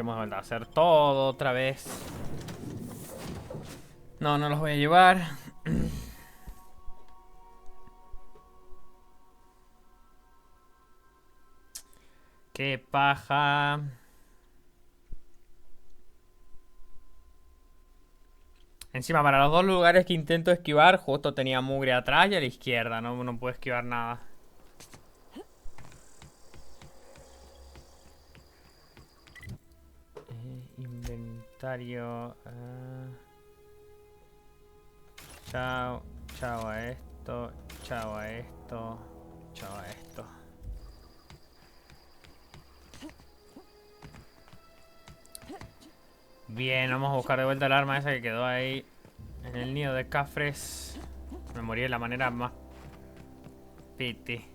que hemos vuelto a hacer todo otra vez. No, no los voy a llevar. Qué paja. Encima, para los dos lugares que intento esquivar, justo tenía mugre atrás y a la izquierda. No puedo esquivar nada. Inventario. Chao. Chao a esto. Chao a esto. Chao a esto. Bien, vamos a buscar de vuelta el arma esa que quedó ahí en el nido de cafres. Me morí de la manera más piti.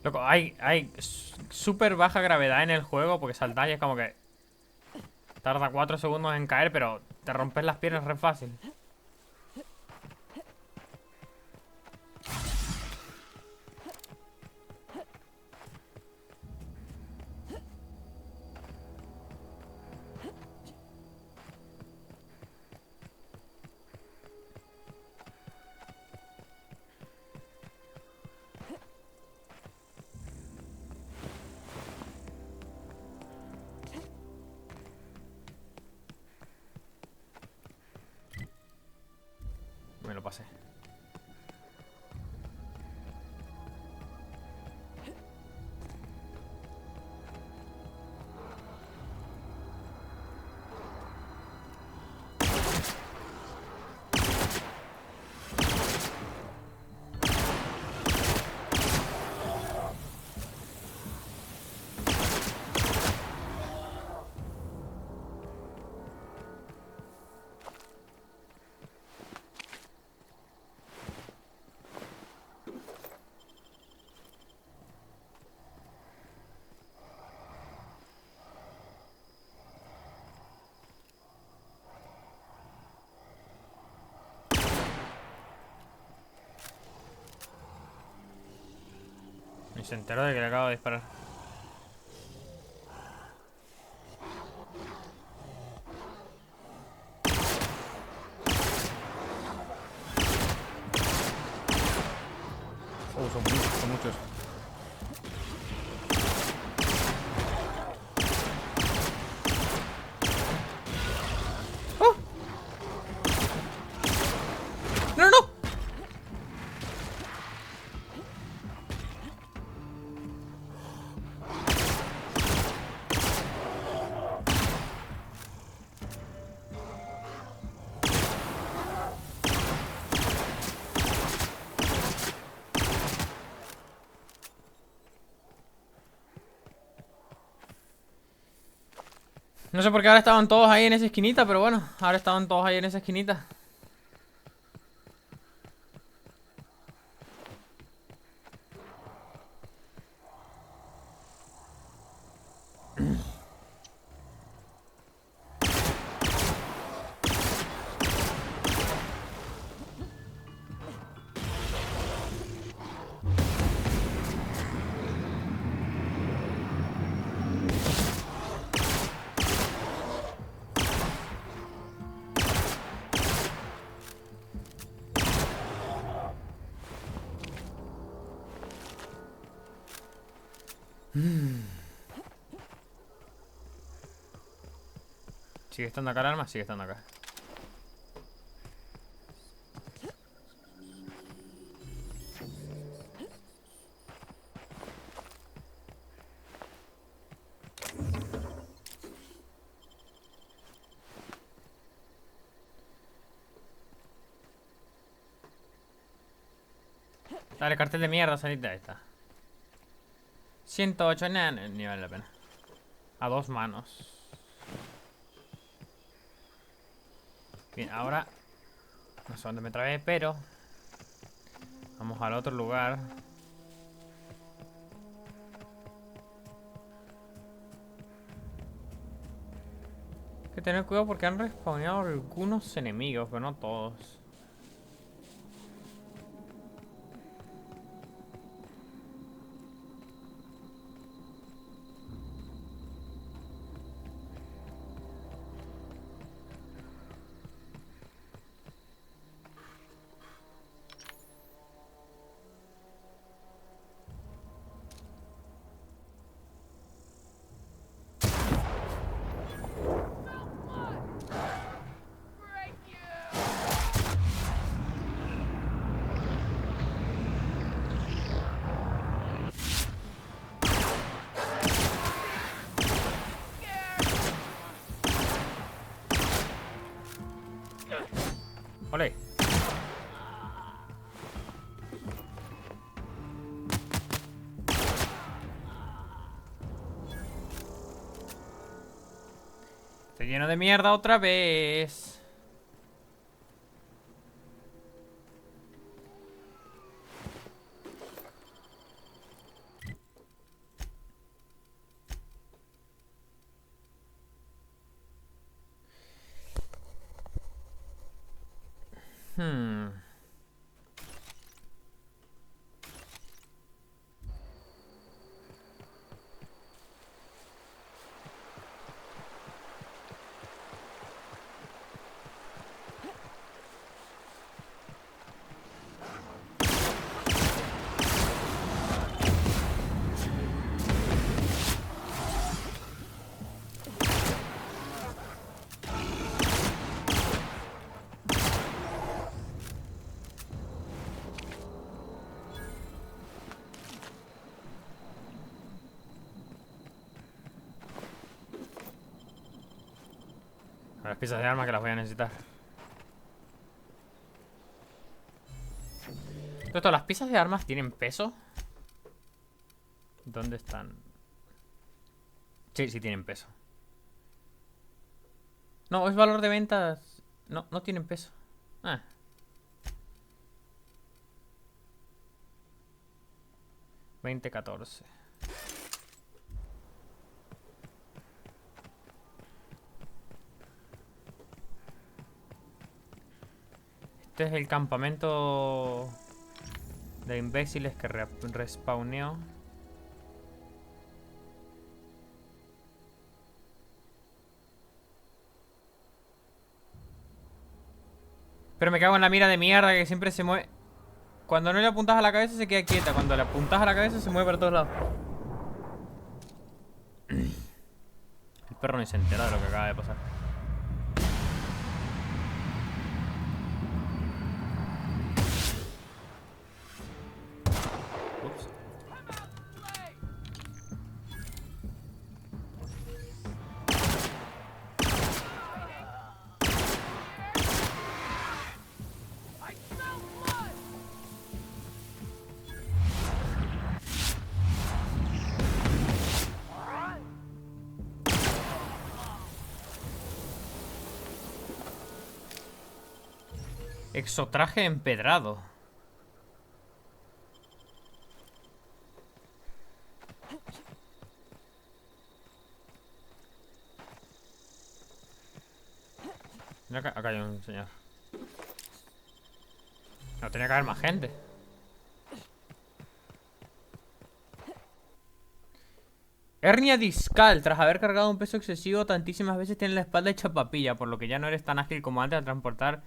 Loco, hay súper baja gravedad en el juego porque saltar y es como que tarda 4 segundos en caer, pero te rompes las piernas re fácil. Me lo pasé. Y se enteró de que le acabo de disparar. Son muchos. ¡Oh! ¡No, no! No sé por qué ahora estaban todos ahí en esa esquinita, pero bueno, ahora estaban todos ahí en esa esquinita. ¿Sigue estando acá el arma? Sigue estando acá. Dale, cartel de mierda, salite. Ahí está. 108, ni vale la pena. A dos manos. Bien, ahora no sé dónde me trabé, pero vamos al otro lugar. Hay que tener cuidado porque han respawneado algunos enemigos, pero no todos. ¡Ole! Estoy lleno de mierda otra vez. Hmm. Las piezas de armas que las voy a necesitar. Esto, ¿las piezas de armas tienen peso? ¿Dónde están? Sí, sí tienen peso. No, es valor de ventas. No, no tienen peso. Ah. $20.14. Este es el campamento de imbéciles que respawneó. Pero me cago en la mira de mierda que siempre se mueve. Cuando no le apuntas a la cabeza se queda quieta. Cuando le apuntas a la cabeza se mueve para todos lados. El perro ni se entera de lo que acaba de pasar. Ups. Exotraje empedrado. Mira, acá hay un señor. No, tenía que haber más gente. Hernia discal. Tras haber cargado un peso excesivo tantísimas veces tienes la espalda hecha papilla, por lo que ya no eres tan ágil como antes al transportar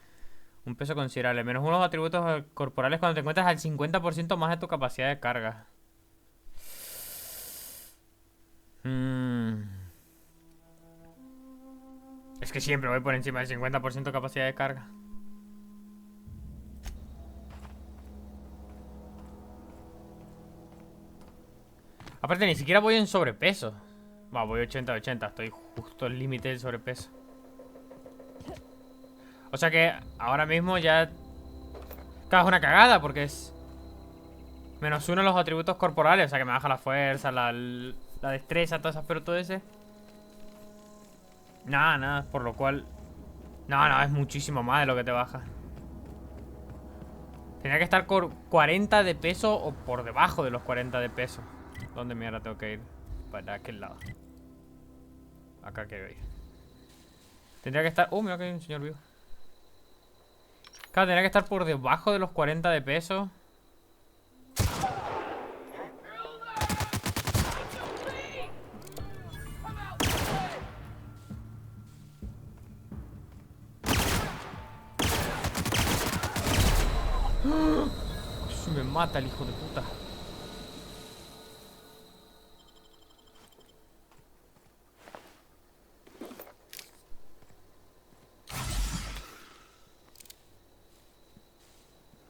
un peso considerable. Menos unos atributos corporales cuando te encuentras al 50% más de tu capacidad de carga. Es que siempre voy por encima del 50% de capacidad de carga. Aparte, ni siquiera voy en sobrepeso. Va, voy 80-80. Estoy justo al límite del sobrepeso. O sea que ahora mismo ya... Claro, es una cagada porque es... -1 los atributos corporales. O sea que me baja la fuerza, la destreza, todas esas pelotudeces. Nada, por lo cual... No, es muchísimo más de lo que te baja. Tenía que estar con 40 de peso o por debajo de los 40 de peso. ¿Dónde mierda tengo que ir? Para aquel lado. Acá quiero ir. Tendría que estar... mira que hay un señor vivo. Claro, tendría que estar por debajo de los 40 de peso. Se me mata el hijo de puta.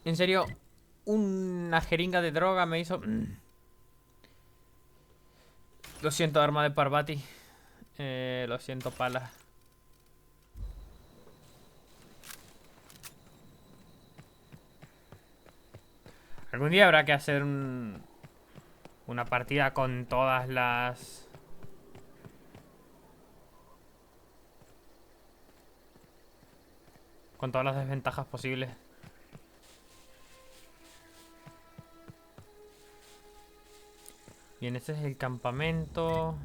En serio, una jeringa de droga me hizo... Lo siento, arma de Parvati. Lo siento, pala. Algún día habrá que hacer una partida con todas las... Con todas las desventajas posibles. Bien, este es el campamento.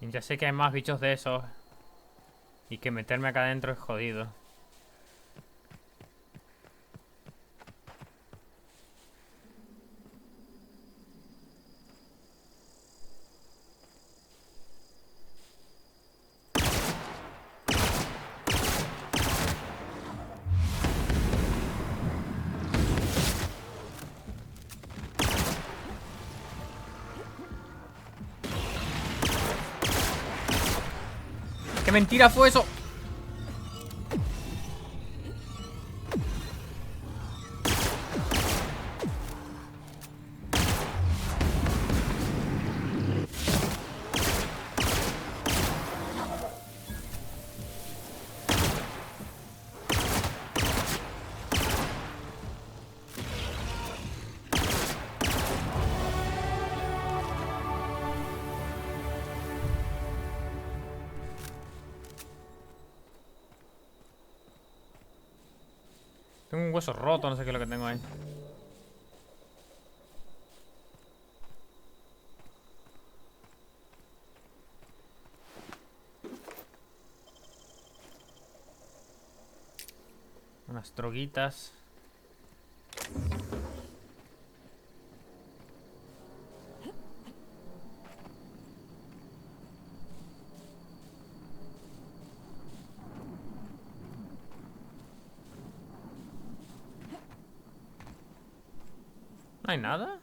Y ya sé que hay más bichos de esos. Y que meterme acá adentro es jodido. ¡Qué mentira fue eso! Tengo un hueso roto, no sé qué es lo que tengo ahí. Unas droguitas. ¿No hay nada?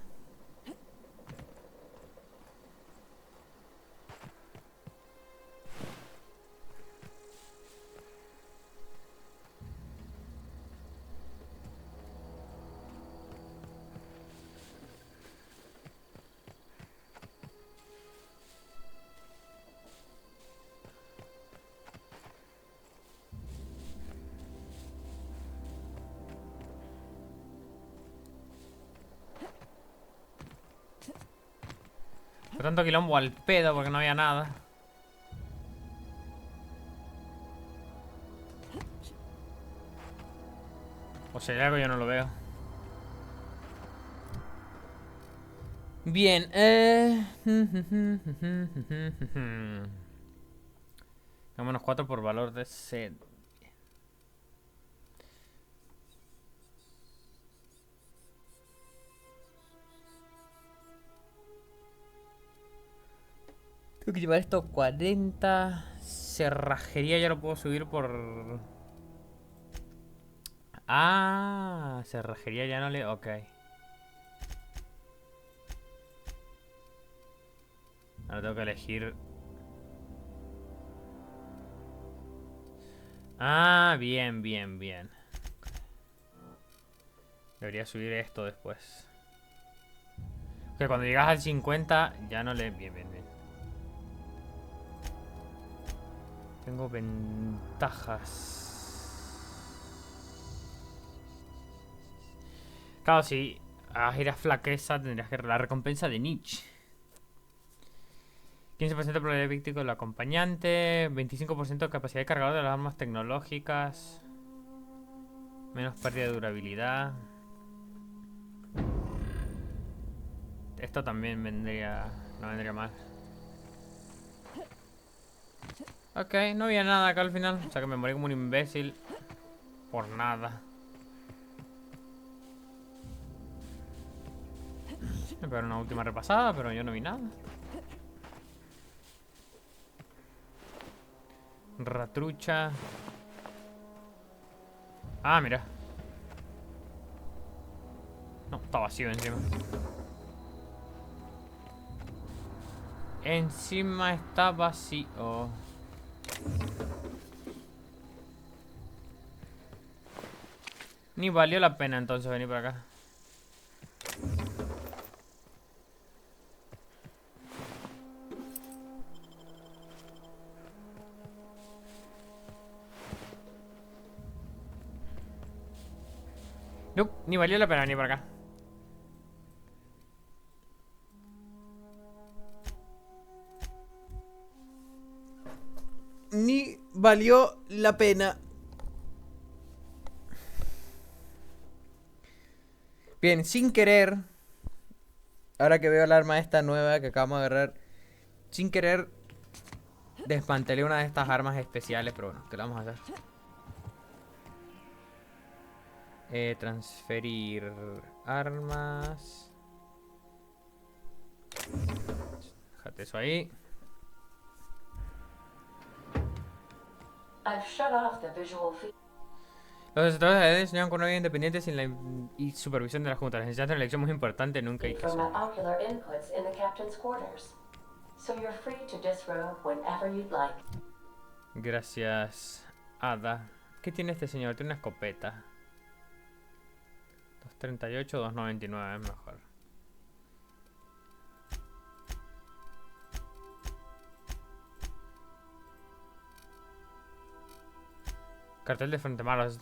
Fue tanto quilombo al pedo porque no había nada. O sea, hay algo yo no lo veo. Bien, Vámonos 4 por valor de sed. Tengo que llevar esto 40, 6. cerrajería ya lo puedo subir por... Ah, cerrajería ya no le... Ok. Ahora tengo que elegir... Ah, bien, bien, bien. Debería subir esto después. Que cuando llegas al 50 ya no le... Bien, bien, bien. Tengo ventajas. Claro, si giras flaqueza tendrías que... La recompensa de Nietzsche. 15% de probabilidad víctima del acompañante. 25% de capacidad de cargador de las armas tecnológicas. Menos pérdida de durabilidad. Esto también vendría... No vendría mal. Ok, no había nada acá al final. O sea que me morí como un imbécil. Por nada. Me pegaron una última repasada, pero yo no vi nada. Ratrucha. Ah, mira. No, está vacío encima. Encima está vacío. Ni valió la pena entonces venir por acá. No, ni valió la pena venir por acá. Ni valió la pena. Bien, sin querer. Ahora que veo el arma esta nueva que acabamos de agarrar. Sin querer desmantelé una de estas armas especiales. Pero bueno, ¿qué le vamos a hacer? Transferir armas. Déjate eso ahí. Los resultados de diseñaron con una vida independiente sin la supervisión de la Junta. La necesidad de una elección muy importante nunca hay que hacer. Gracias, Ada. ¿Qué tiene este señor? Tiene una escopeta. 238, 299 es mejor. Cartel de Frontemar. Ah, es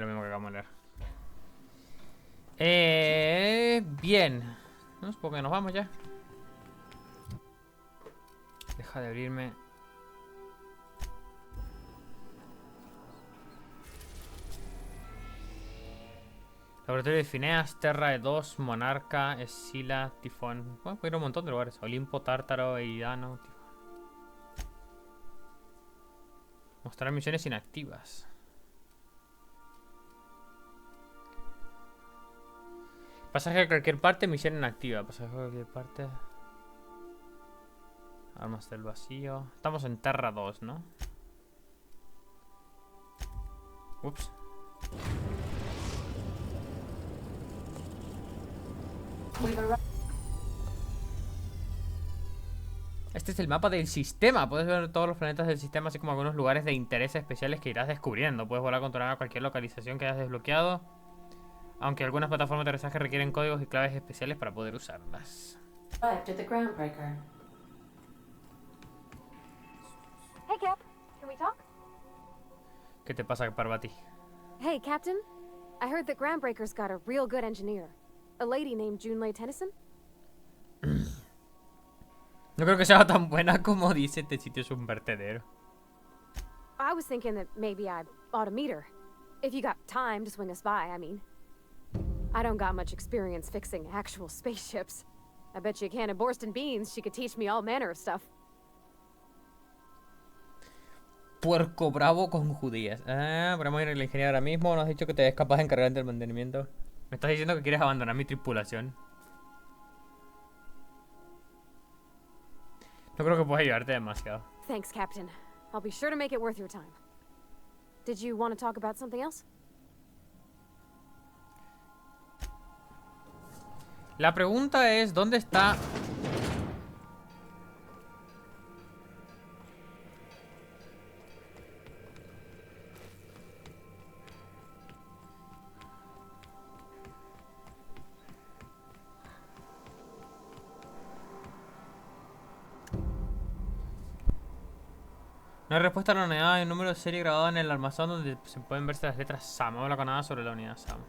lo mismo que acabamos de leer. Bien. No supongo que nos vamos ya. Deja de abrirme. Laboratorio de Fineas, Terra de 2, Monarca, Escila, Tifón. Bueno, puedo ir a un montón de lugares. Olimpo, Tártaro, Eidano, Tifón. Mostrar misiones inactivas. Pasaje a cualquier parte, misión inactiva. Pasaje a cualquier parte. Armas del vacío. Estamos en Terra 2, ¿no? Ups. Este es el mapa del sistema. Puedes ver todos los planetas del sistema, así como algunos lugares de interés especiales que irás descubriendo. Puedes volar a controlar a cualquier localización que hayas desbloqueado. Aunque algunas plataformas de aterrizaje requieren códigos y claves especiales para poder usarlas. Hey, Cap. Can we talk? ¿Qué te pasa, Parvati? Hey, Captain. I heard that Groundbreaker's got a real good engineer. A lady named Junlei Tennyson. No creo que sea tan buena como dice. Este sitio es un vertedero. I was thinking that maybe I ought to meet her. If you got time to swing us by, I mean. I don't got much experience fixing actual spaceships. I bet you a can of Borston beans she could teach me all manner of stuff. Puerco bravo con judías. Ah, podemos ir a la ingeniería ahora mismo. Nos has dicho que te es capaz de encargar del mantenimiento. Me estás diciendo que quieres abandonar mi tripulación. No creo que puedas ayudarte demasiado. Thanks, Captain. I'll be sure to make it worth your time. Did you want to talk about something else? La pregunta es, ¿dónde está? No hay respuesta a la unidad, hay un número de serie grabado en el almacén donde se pueden verse las letras SAM. Habla con nada sobre la unidad SAM.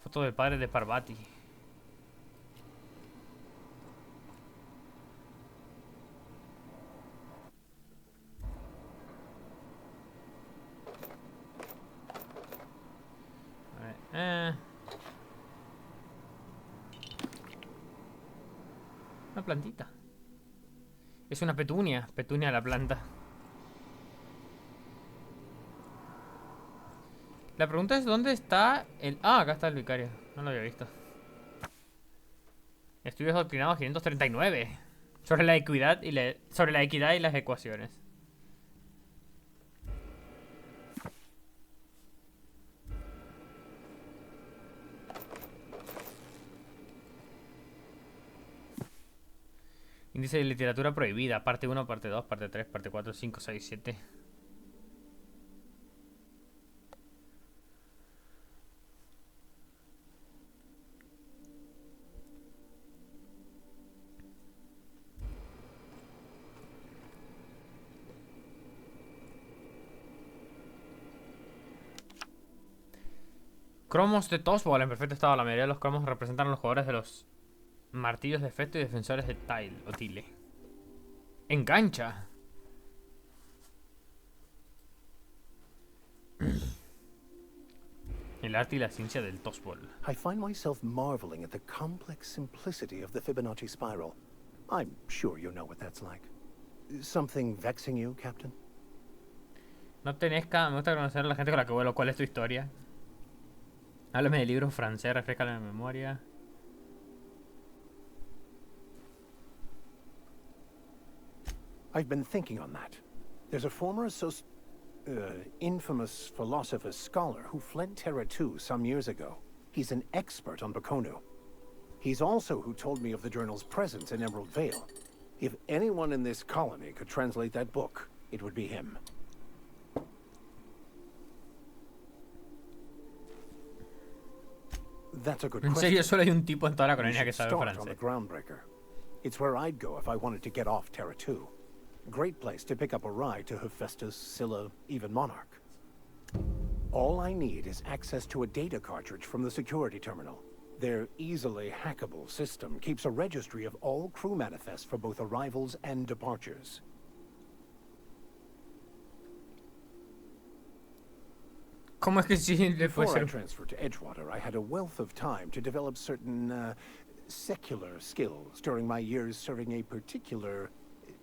Foto del padre de Parvati. A ver, una plantita. Es una petunia. Petunia la planta. La pregunta es ¿dónde está el... Ah, acá está el vicario. No lo había visto. Estudios doctrinados 539. Sobre la equidad y sobre la equidad y las ecuaciones. Índice de literatura prohibida. Parte 1, parte 2, parte 3, parte 4, 5, 6, 7. Cromos de Tosbol en perfecto estado. La mayoría de los cromos representan a los jugadores de los martillos de efecto y defensores de Tile o Tile. Engancha. El arte y la ciencia del Tosbol. I find myself marveling at the complex simplicity of the Fibonacci spiral. I'm sure you know what that's like. Something vexing you, Captain? No tenés me gusta conocer a la gente con la que vuelo. ¿Cuál es tu historia? Háblame de libros francés, refrescale la memoria. I've been thinking on that. There's a former infamous philosopher scholar who fled Terra 2 some years ago. He's an expert on Baconu. He's also who told me of the journal's presence in Emerald Vale. If anyone in this colony could translate that book, it would be him. That's a good question. En serio, solo hay un tipo en toda la colonia que sabe On the francés. Groundbreaker. It's where I'd go if I wanted to get off Terra 2. Great place to pick up a ride to Hephaestus, Scylla, even Monarch. All I need is access to a data cartridge from the security terminal. Their easily hackable system keeps a registry of all crew manifests for both arrivals and departures. ¿Cómo es que sí le puede Before I ser? transferred to Edgewater, I had a wealth of time to develop certain secular skills during my years serving a particular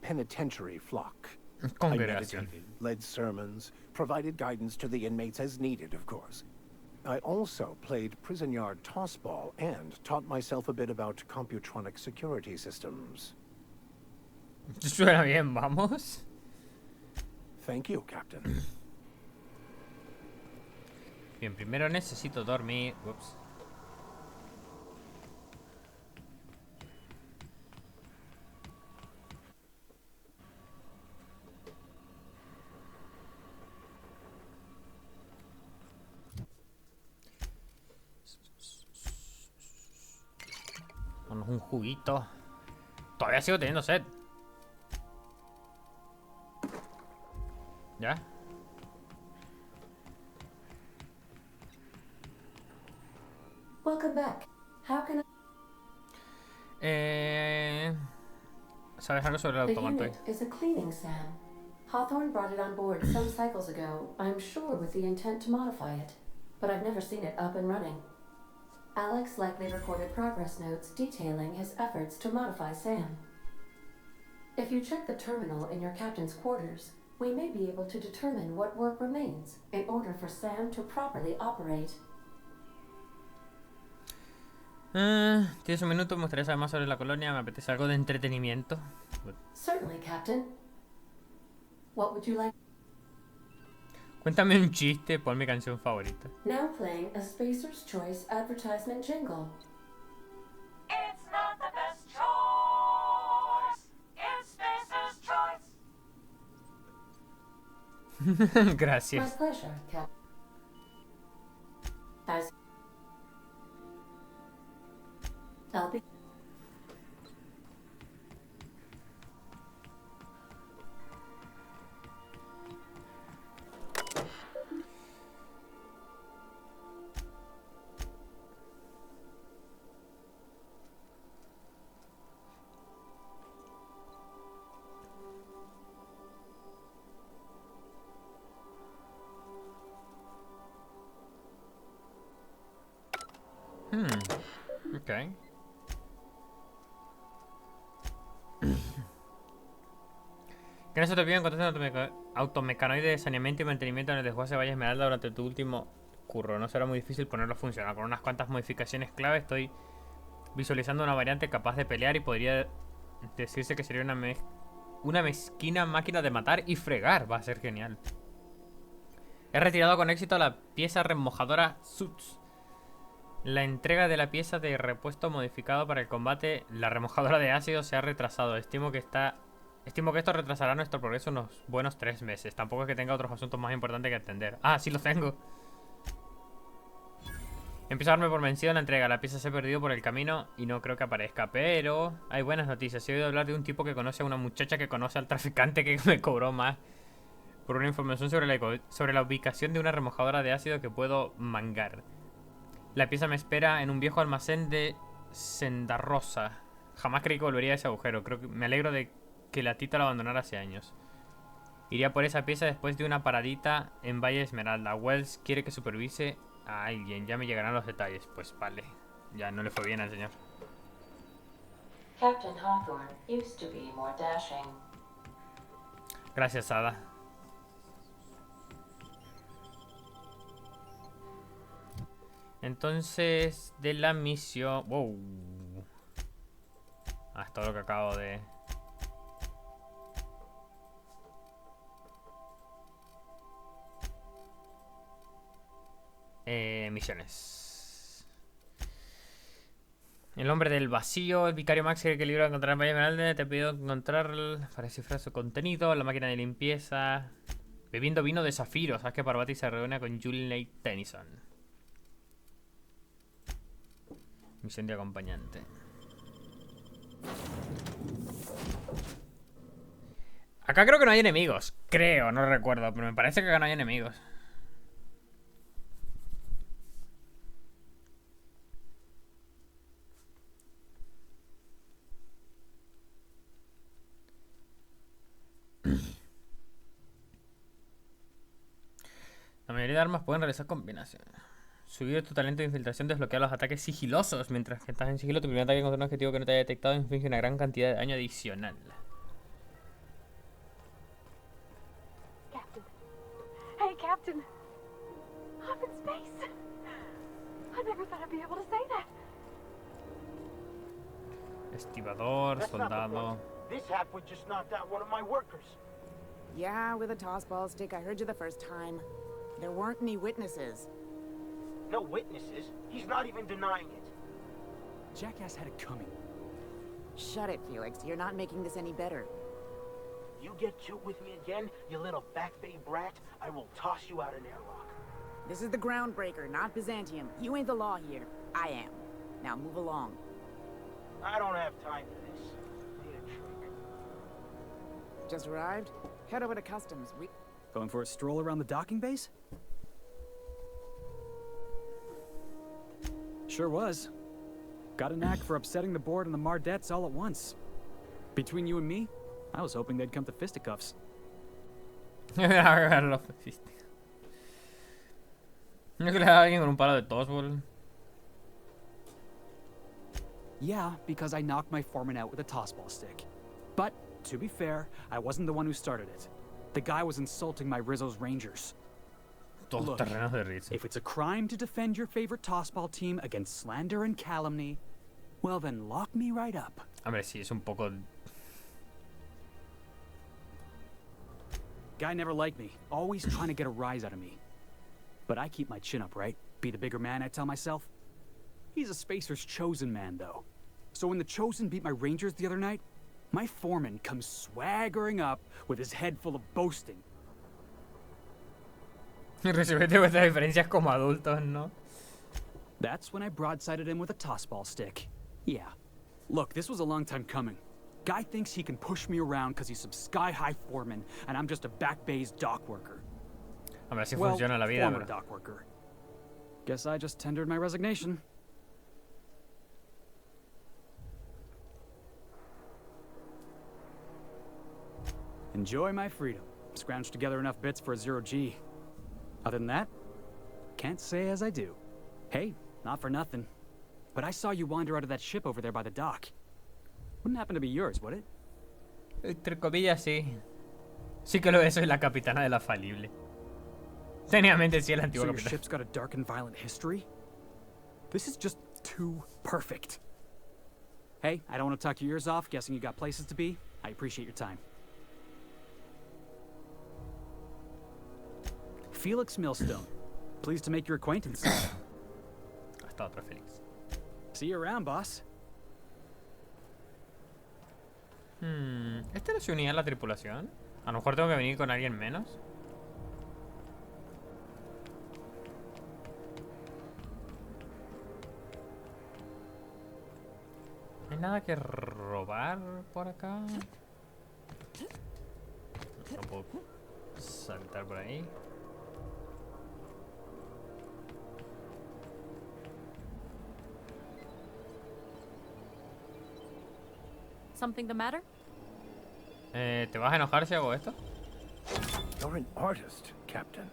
penitentiary flock. I Congregación. meditated, led sermons, provided guidance to the inmates as needed, of course. I also played prison yard tossball and taught myself a bit about computronic security systems. Suena bien, vamos. Thank you, Captain. Bien, primero necesito dormir. Ups. Vamos un juguito. Todavía sigo teniendo sed. ¿Ya? Welcome back. How can I... ¿Sabes algo sobre el The automato? unit is a cleaning SAM. Hawthorne brought it on board some cycles ago, I'm sure with the intent to modify it. But I've never seen it up and running. Alex likely recorded progress notes detailing his efforts to modify SAM. If you check the terminal in your captain's quarters, we may be able to determine what work remains in order for SAM to properly operate. Tienes un minuto, me gustaría saber más sobre la colonia, me apetece algo de entretenimiento. Certainly, Captain. What would you like? Cuéntame un chiste, pon mi canción favorita. Now playing a Spacer's Choice advertisement jingle. It's not the best choice. It's Spacer's choice. My Gracias. pleasure, Captain. As I'll be. Ok. Que no se te olvide encontrar un automecanoide de saneamiento y mantenimiento en el desguace de Valle Esmeralda durante tu último curro. No será muy difícil ponerlo a funcionar. Con unas cuantas modificaciones clave estoy visualizando una variante capaz de pelear y podría decirse que sería una mezquina máquina de matar y fregar. Va a ser genial. He retirado con éxito la pieza remojadora Suits. La entrega de la pieza de repuesto modificado para el combate, la remojadora de ácido, se ha retrasado. Estimo que esto retrasará nuestro progreso unos buenos 3 meses. Tampoco es que tenga otros asuntos más importantes que atender. Ah, sí los tengo. Empiezo a darme por vencido en la entrega. La pieza se ha perdido por el camino y no creo que aparezca. Pero hay buenas noticias. He oído hablar de un tipo que conoce a una muchacha que conoce al traficante que me cobró más por una información sobre la ubicación de una remojadora de ácido que puedo mangar. La pieza me espera en un viejo almacén de Sendarrosa. Jamás creí que volvería a ese agujero. Creo que me alegro de que la Tita lo abandonara hace años. Iría por esa pieza después de una paradita en Valle Esmeralda. Wells quiere que supervise a alguien. Ya me llegarán los detalles. Pues vale. Ya no le fue bien al señor. Captain Hawthorne used to be more dashing. Gracias, Ada. Entonces, de la misión... Wow. Ah, es todo lo que acabo de... misiones. El hombre del vacío. El vicario Max quiere que el libro de encontrar en Valle Esmeralda. Te pido encontrar para descifrar su contenido. La máquina de limpieza. Bebiendo vino de zafiro. Sabes que Parvati se reúne con Julie Tennyson. Misión de acompañante. Acá creo que no hay enemigos. Creo, no recuerdo. Pero me parece que acá no hay enemigos. La mayoría de armas pueden realizar combinaciones. Subir tu talento de infiltración desbloquea los ataques sigilosos. Mientras que estás en sigilo, tu primer ataque contra un objetivo que no te haya detectado inflige una gran cantidad de daño adicional. Captain. Hey, Captain. I'm in space. I never thought I'd be able to say that. Estibador, That's not the soldado. problem. This halfwit just knocked out one of my workers. Yeah, with a tossball stick. I heard you the first time. There weren't any witnesses. No witnesses. He's not even denying it. Jackass had it coming. Shut it, Felix. You're not making this any better. You get cute with me again, you little back bay brat, I will toss you out an airlock. This is the Groundbreaker, not Byzantium. You ain't the law here. I am. Now move along. I don't have time for this. Need a trick. Just arrived? Head over to customs. Going for a stroll around the docking base? Sure was. Got a knack for upsetting the board and the Mardettes all at once. Between you and me, I was hoping they'd come to fisticuffs. No que le haga a alguien con un palo de tossball. Yeah, because I knocked my foreman out with a tossball stick. But, to be fair, I wasn't the one who started it. The guy was insulting my Rizzo's Rangers. Todos Look, terrenos de risa. if it's a crime to defend your favorite tossball team against slander and calumny, well then lock me right up. Hombre, sí, es un poco... Guy never liked me, always trying to get a rise out of me. But I keep my chin up, right? Be the bigger man, I tell myself. He's a Spacer's chosen man, though. So when the Chosen beat my Rangers the other night, my foreman comes swaggering up with his head full of boasting. Resuelve vuestras diferencias como adultos, ¿no? That's when I broadsided him with a tossball stick. Yeah. Look, this was a long time coming. Guy thinks he can push me around because he's some sky-high foreman, and I'm just a back bay's dock worker. Hombre, así Well, funciona la vida, former bro. dock worker. Guess I just tendered my resignation. Enjoy my freedom. Scrounged together enough bits for a 0G. Other than that, can't say as I do. Hey, not for nothing, but I saw you wander out of that ship over there by the dock. Wouldn't happen to be yours, would it? Entre comillas, sí. Sí que lo es, soy la capitana de la falible. Técnicamente sí es la So antigua your capitana. ship's got a dark and violent history? This is just too perfect. Hey, I don't want to talk your ears off, guessing you got places to be. I appreciate your time. Felix Millstone. Pleased to make your acquaintance. Hasta otra, Félix. See you around, boss. ¿Este no se unía a la tripulación? A lo mejor tengo que venir con alguien menos. ¿No hay nada que robar por acá? No puedo saltar por ahí. Something the matter? ¿Te vas a enojar si hago esto? You're an artist, Captain.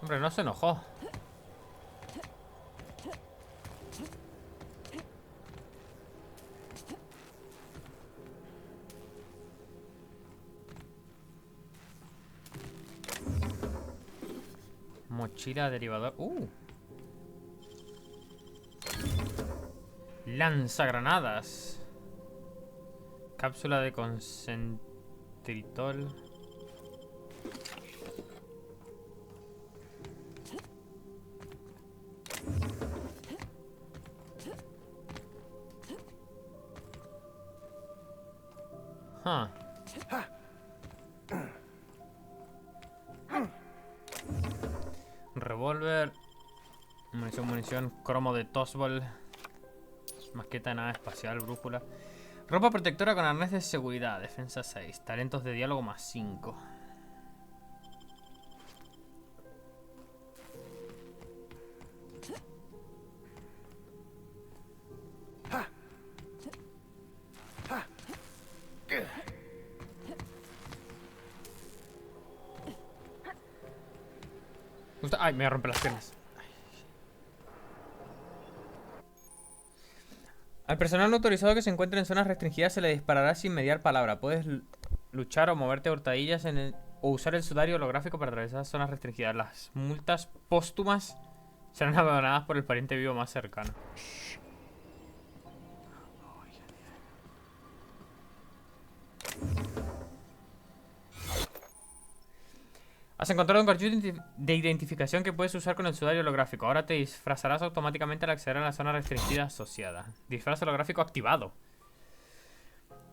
Hombre, no se enojó. Mochila derivador. Lanzagranadas. Cápsula de concentritol. Huh. Revólver. Munición, cromo de Tosbol. Maqueta de nave espacial, brújula. Ropa protectora con arnés de seguridad. Defensa 6. Talentos de diálogo más 5. Ay, me voy a romper las piernas. Al personal no autorizado que se encuentre en zonas restringidas se le disparará sin mediar palabra. Puedes luchar o moverte a hurtadillas o usar el sudario holográfico para atravesar zonas restringidas. Las multas póstumas serán abandonadas por el pariente vivo más cercano. Has encontrado un cartucho de identificación que puedes usar con el sudario holográfico. Ahora te disfrazarás automáticamente al acceder a la zona restringida asociada. Disfraz holográfico activado.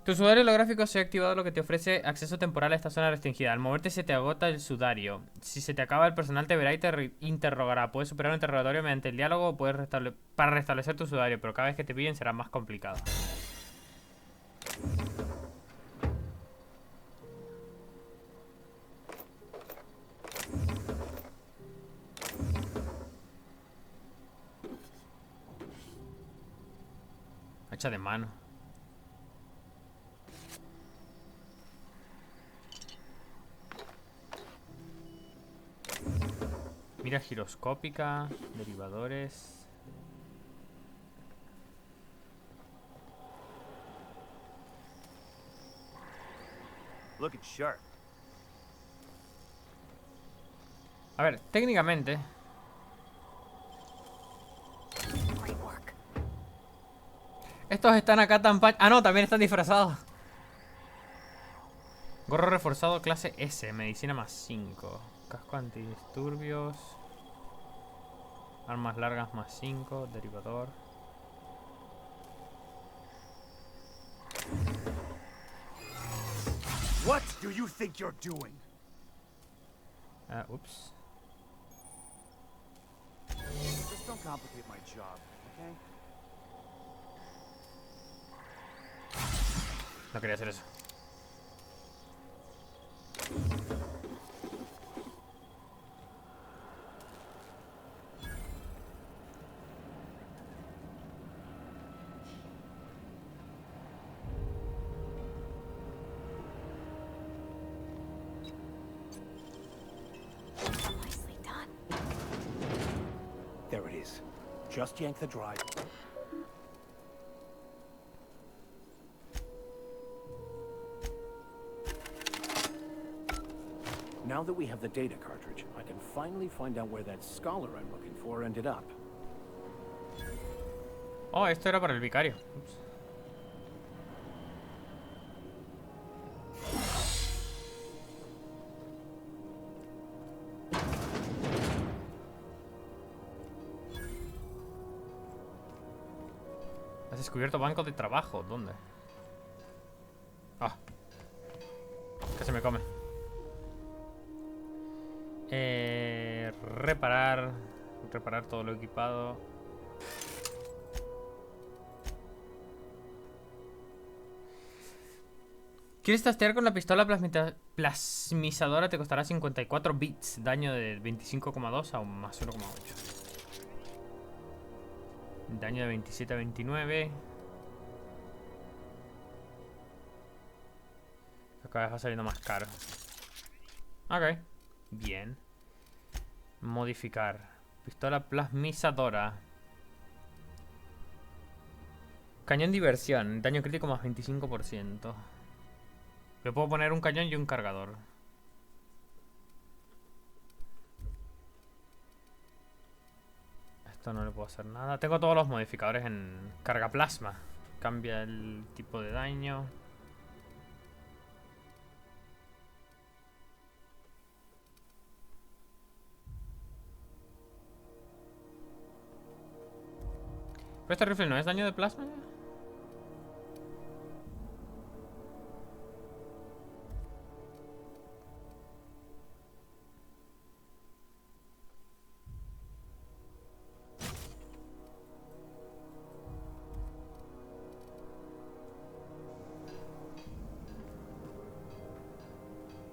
Tu sudario holográfico se ha activado, lo que te ofrece acceso temporal a esta zona restringida. Al moverte se te agota el sudario. Si se te acaba, el personal te verá y te interrogará. Puedes superar un interrogatorio mediante el diálogo o puedes para restablecer tu sudario, pero cada vez que te pillen será más complicado. Hacha de mano. Mira giroscópica, derivadores. Looking sharp. A ver, técnicamente. Estos están acá tan... Ah, no, también están disfrazados. Gorro reforzado clase S, medicina más 5. Casco antidisturbios. Armas largas más 5, derivador. What do you think you're doing? Ups. Just don't complicate my job, okay? No quería hacer eso. Nicely done. There it is. Just yank the drive. Now that we have the data cartridge, I can finally find out where that scholar I'm looking for ended up. Oh, esto era para el vicario. Ups. Has descubierto banco de trabajo. ¿Dónde? Ah. Que se me come. Reparar todo lo equipado. ¿Quieres tastear con la pistola plasmizadora? Te costará 54 bits. Daño de 25,2 a un más 1,8. Daño de 27 a 29. Cada vez va saliendo más caro. Ok. Bien. Modificar. Pistola plasmizadora. Cañón diversión. Daño crítico más 25%. Le puedo poner un cañón y un cargador. Esto no le puedo hacer nada. Tengo todos los modificadores en carga plasma. Cambia el tipo de daño. ¿Pero este rifle no es daño de plasma?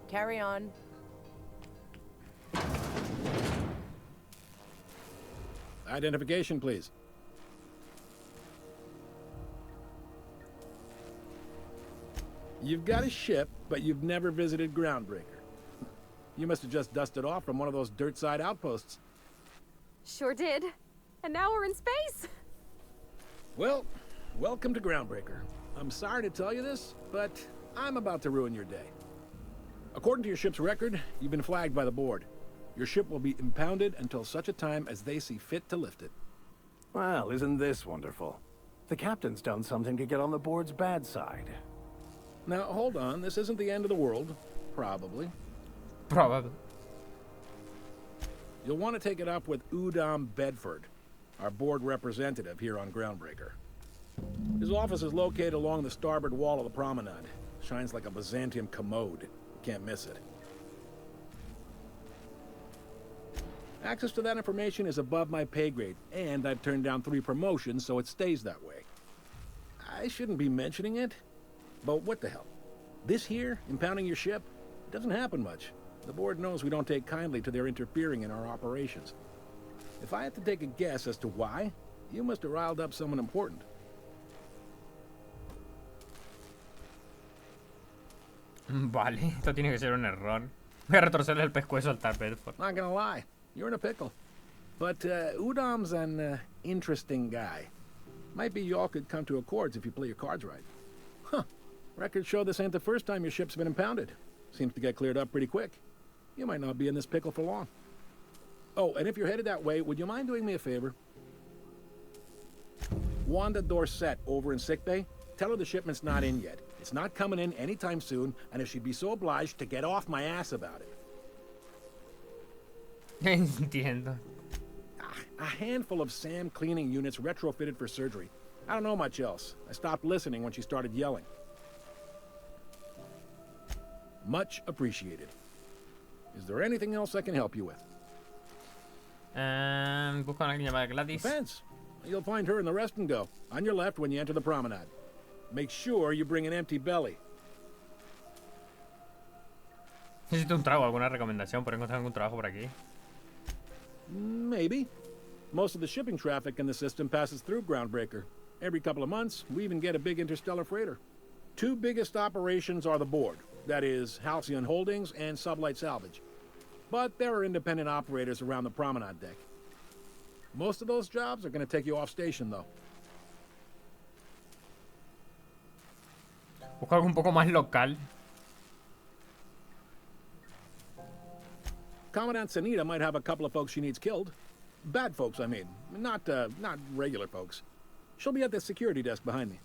Carry on. Identification, please. You've got a ship, but you've never visited Groundbreaker. You must have just dusted off from one of those dirt-side outposts. Sure did. And now we're in space. Well, welcome to Groundbreaker. I'm sorry to tell you this, but I'm about to ruin your day. According to your ship's record, you've been flagged by the board. Your ship will be impounded until such a time as they see fit to lift it. Well, isn't this wonderful? The captain's done something to get on the board's bad side. Now, hold on. This isn't the end of the world. Probably. Probably. You'll want to take it up with Udom Bedford, our board representative here on Groundbreaker. His office is located along the starboard wall of the promenade. Shines like a Byzantium commode. Can't miss it. Access to that information is above my pay grade, and I've turned down 3 promotions, so it stays that way. I shouldn't be mentioning it, but what the hell? This here, impounding your ship, it doesn't happen much. The board knows we don't take kindly to their interfering in our operations. If I had to take a guess as to why, you must have riled up someone important. Vale, esto tiene que ser un error. Voy a retorcerle el pescuezo al Bedford. Not gonna lie, you're in a pickle. But Udam's an interesting guy. Might be y'all could come to accords if you play your cards right. Huh. Records show this ain't the first time your ship's been impounded. Seems to get cleared up pretty quick. You might not be in this pickle for long. Oh, and if you're headed that way, would you mind doing me a favor? Wanda Dorset over in sickbay, tell her the shipment's not in yet. It's not coming in anytime soon, and if she'd be so obliged to get off my ass about it. Entiendo. A handful of SAM cleaning units retrofitted for surgery. I don't know much else. I stopped listening when she started yelling. Much appreciated. Is there anything else I can help you with? Busca una llamada Gladys. Depends. You'll find her in the rest and go, on your left when you enter the promenade. Make sure you bring an empty belly. Necesito un trago, alguna recomendación por encontrar algún trabajo por aquí. Maybe. Most of the shipping traffic in the system passes through Groundbreaker. Every couple of months, we even get a big interstellar freighter. Two biggest operations are the board. That is, Halcyon Holdings and Sublight Salvage. But there are independent operators around the promenade deck. Most of those jobs are going to take you off station, though. Busco algo un poco más local. Commandant Sanita might have a couple of folks she needs killed. Bad folks, I mean. Not regular folks. She'll be at the security desk behind me.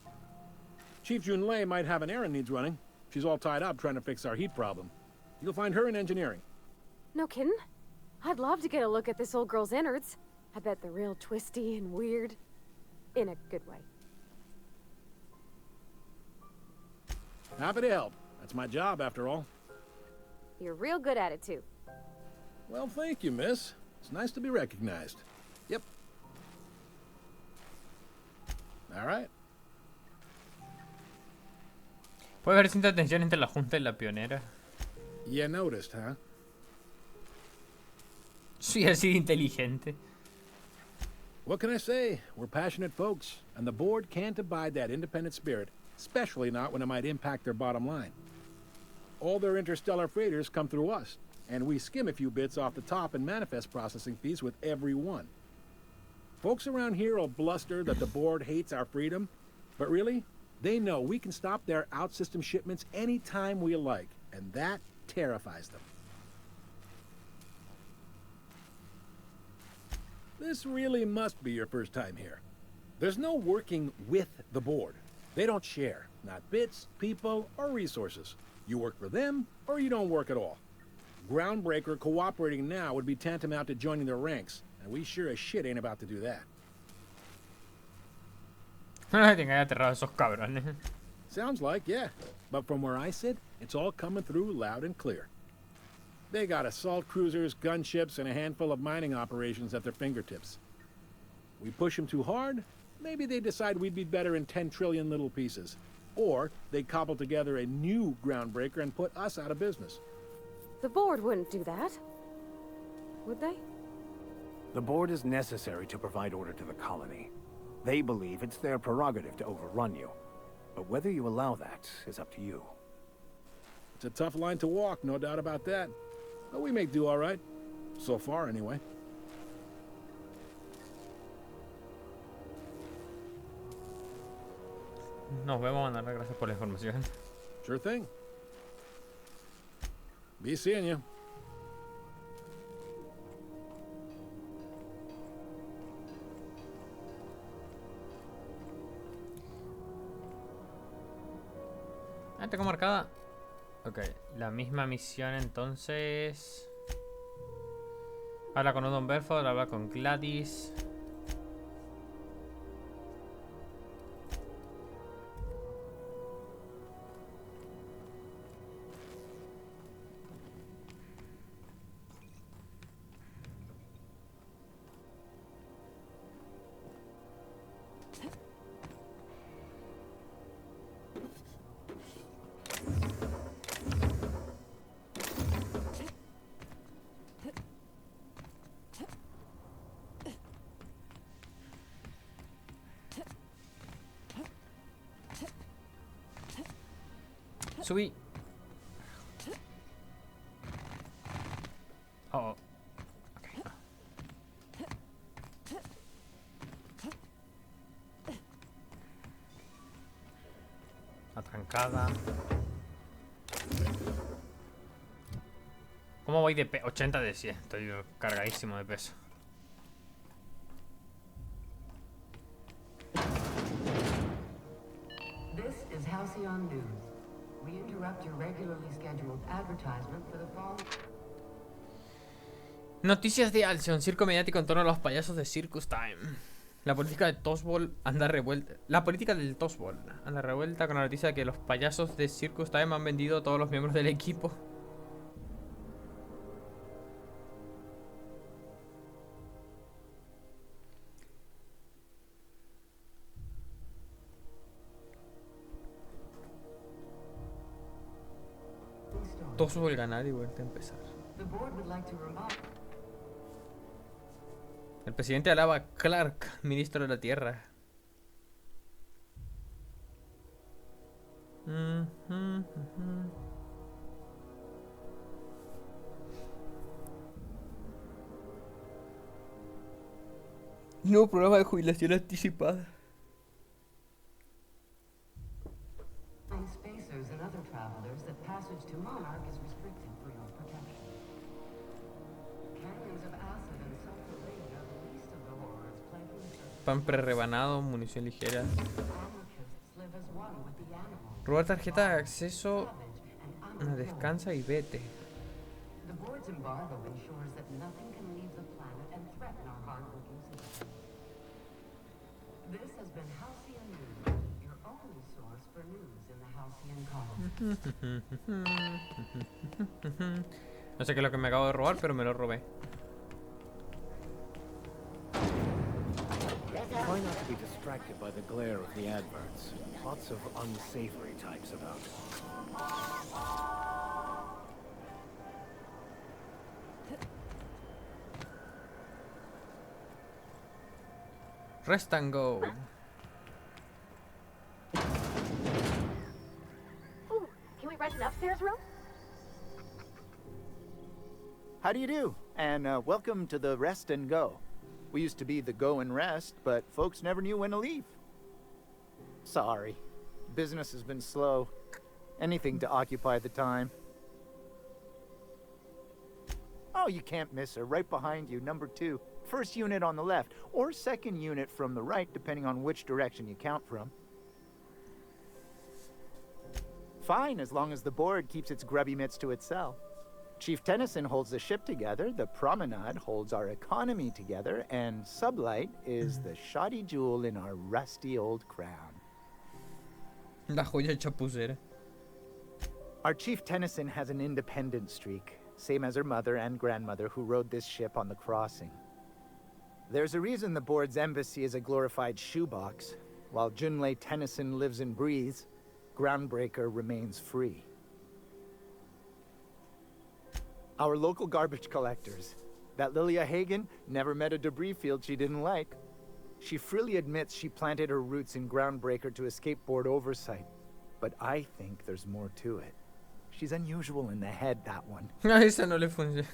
Chief Junlei might have an errand needs running. She's all tied up trying to fix our heat problem. You'll find her in engineering. No kidding? I'd love to get a look at this old girl's innards. I bet they're real twisty and weird. In a good way. Happy to help. That's my job, after all. You're real good at it, too. Well, thank you, miss. It's nice to be recognized. Yep. All right. Puede haber cierta tensión entre la Junta y la Pionera. You noticed, huh? Soy así de inteligente. What can I say? We're passionate folks, and the board can't abide that independent spirit, especially not when it might impact their bottom line. All their interstellar freighters come through us, and we skim a few bits off the top in manifest processing fees with every one. Folks around here will bluster that the board hates our freedom, but really, they know we can stop their out-system shipments anytime we like, and that terrifies them. This really must be your first time here. There's no working with the board. They don't share, not bits, people, or resources. You work for them, or you don't work at all. Groundbreaker cooperating now would be tantamount to joining their ranks, and we sure as shit ain't about to do that. Tengo aterrado esos cabrones. Sounds like, yeah. But from where I sit, it's all coming through loud and clear. They got assault cruisers, gunships, and a handful of mining operations at their fingertips. We push them too hard, maybe they decide we'd be better in 10 trillion little pieces. Or they cobble together a new Groundbreaker and put us out of business. The board wouldn't do that. Would they? The board is necessary to provide order to the colony. They believe it's their prerogative to overrun you. But whether you allow that is up to you. It's a tough line to walk, no doubt about that. But we make do all right. So far, anyway. Nos vemos, Manala. Gracias por la información. Sure thing. Be seeing you. Ah, tengo marcada. Ok, la misma misión entonces. Habla con Udon Belfort, habla con Gladys. Subí. Oh. Okay. Trancada. ¿Cómo voy de peso? 80 de 100. Estoy cargadísimo de peso. This is Halcyon News. We interrupt your regularly scheduled advertisement for the fall. Noticias de Alcyon, circo mediático en torno a los payasos de Circus Time. La política de Tossball anda revuelta. La política del Tossball anda revuelta con la noticia de que los payasos de Circus Time han vendido a todos los miembros del equipo. Tossball ganar y vuelta a empezar. The board would like to remind. El presidente alaba a Clark, ministro de la Tierra. Nuevo programa de jubilación anticipada. Spacers and other travelers that passage to Monarch is restricted for your protection. Canyons of acid and sulfur rain are the least of the horrors plaguing the surface. Pan pre-rebanado, munición ligera. Anarchists live as one with the animals. Robar tarjeta de acceso. Descansa y vete. The board's embargo ensures that nothing can leave the planet and threaten our hardworking citizens. This has been Halcyon News, your only source for news in the Halcyon colony. No sé qué es lo que me acabo de robar, pero me lo robé. Try not to be distracted by the glare of the adverts. Lots of unsavory types about. Rest and go. Ooh, can we rent an upstairs room? How do you do? And welcome to the Rest and Go. We used to be the Go and Rest, but folks never knew when to leave. Sorry. Business has been slow. Anything to occupy the time. Oh, you can't miss her. Right behind you, number 2. First unit on the left, or second unit from the right, depending on which direction you count from. Fine, as long as the board keeps its grubby mitts to itself. Chief Tennyson holds the ship together, the Promenade holds our economy together, and Sublight is the shoddy jewel in our rusty old crown. La joya chapucera. Our Chief Tennyson has an independent streak, same as her mother and grandmother who rode this ship on the crossing. There's a reason the board's embassy is a glorified shoebox. While Junlei Tennyson lives and breathes, Groundbreaker remains free. Our local garbage collectors. That Lilia Hagen never met a debris field she didn't like. She freely admits she planted her roots in Groundbreaker to escape board oversight. But I think there's more to it. She's unusual in the head, that one. A esa no le funciona.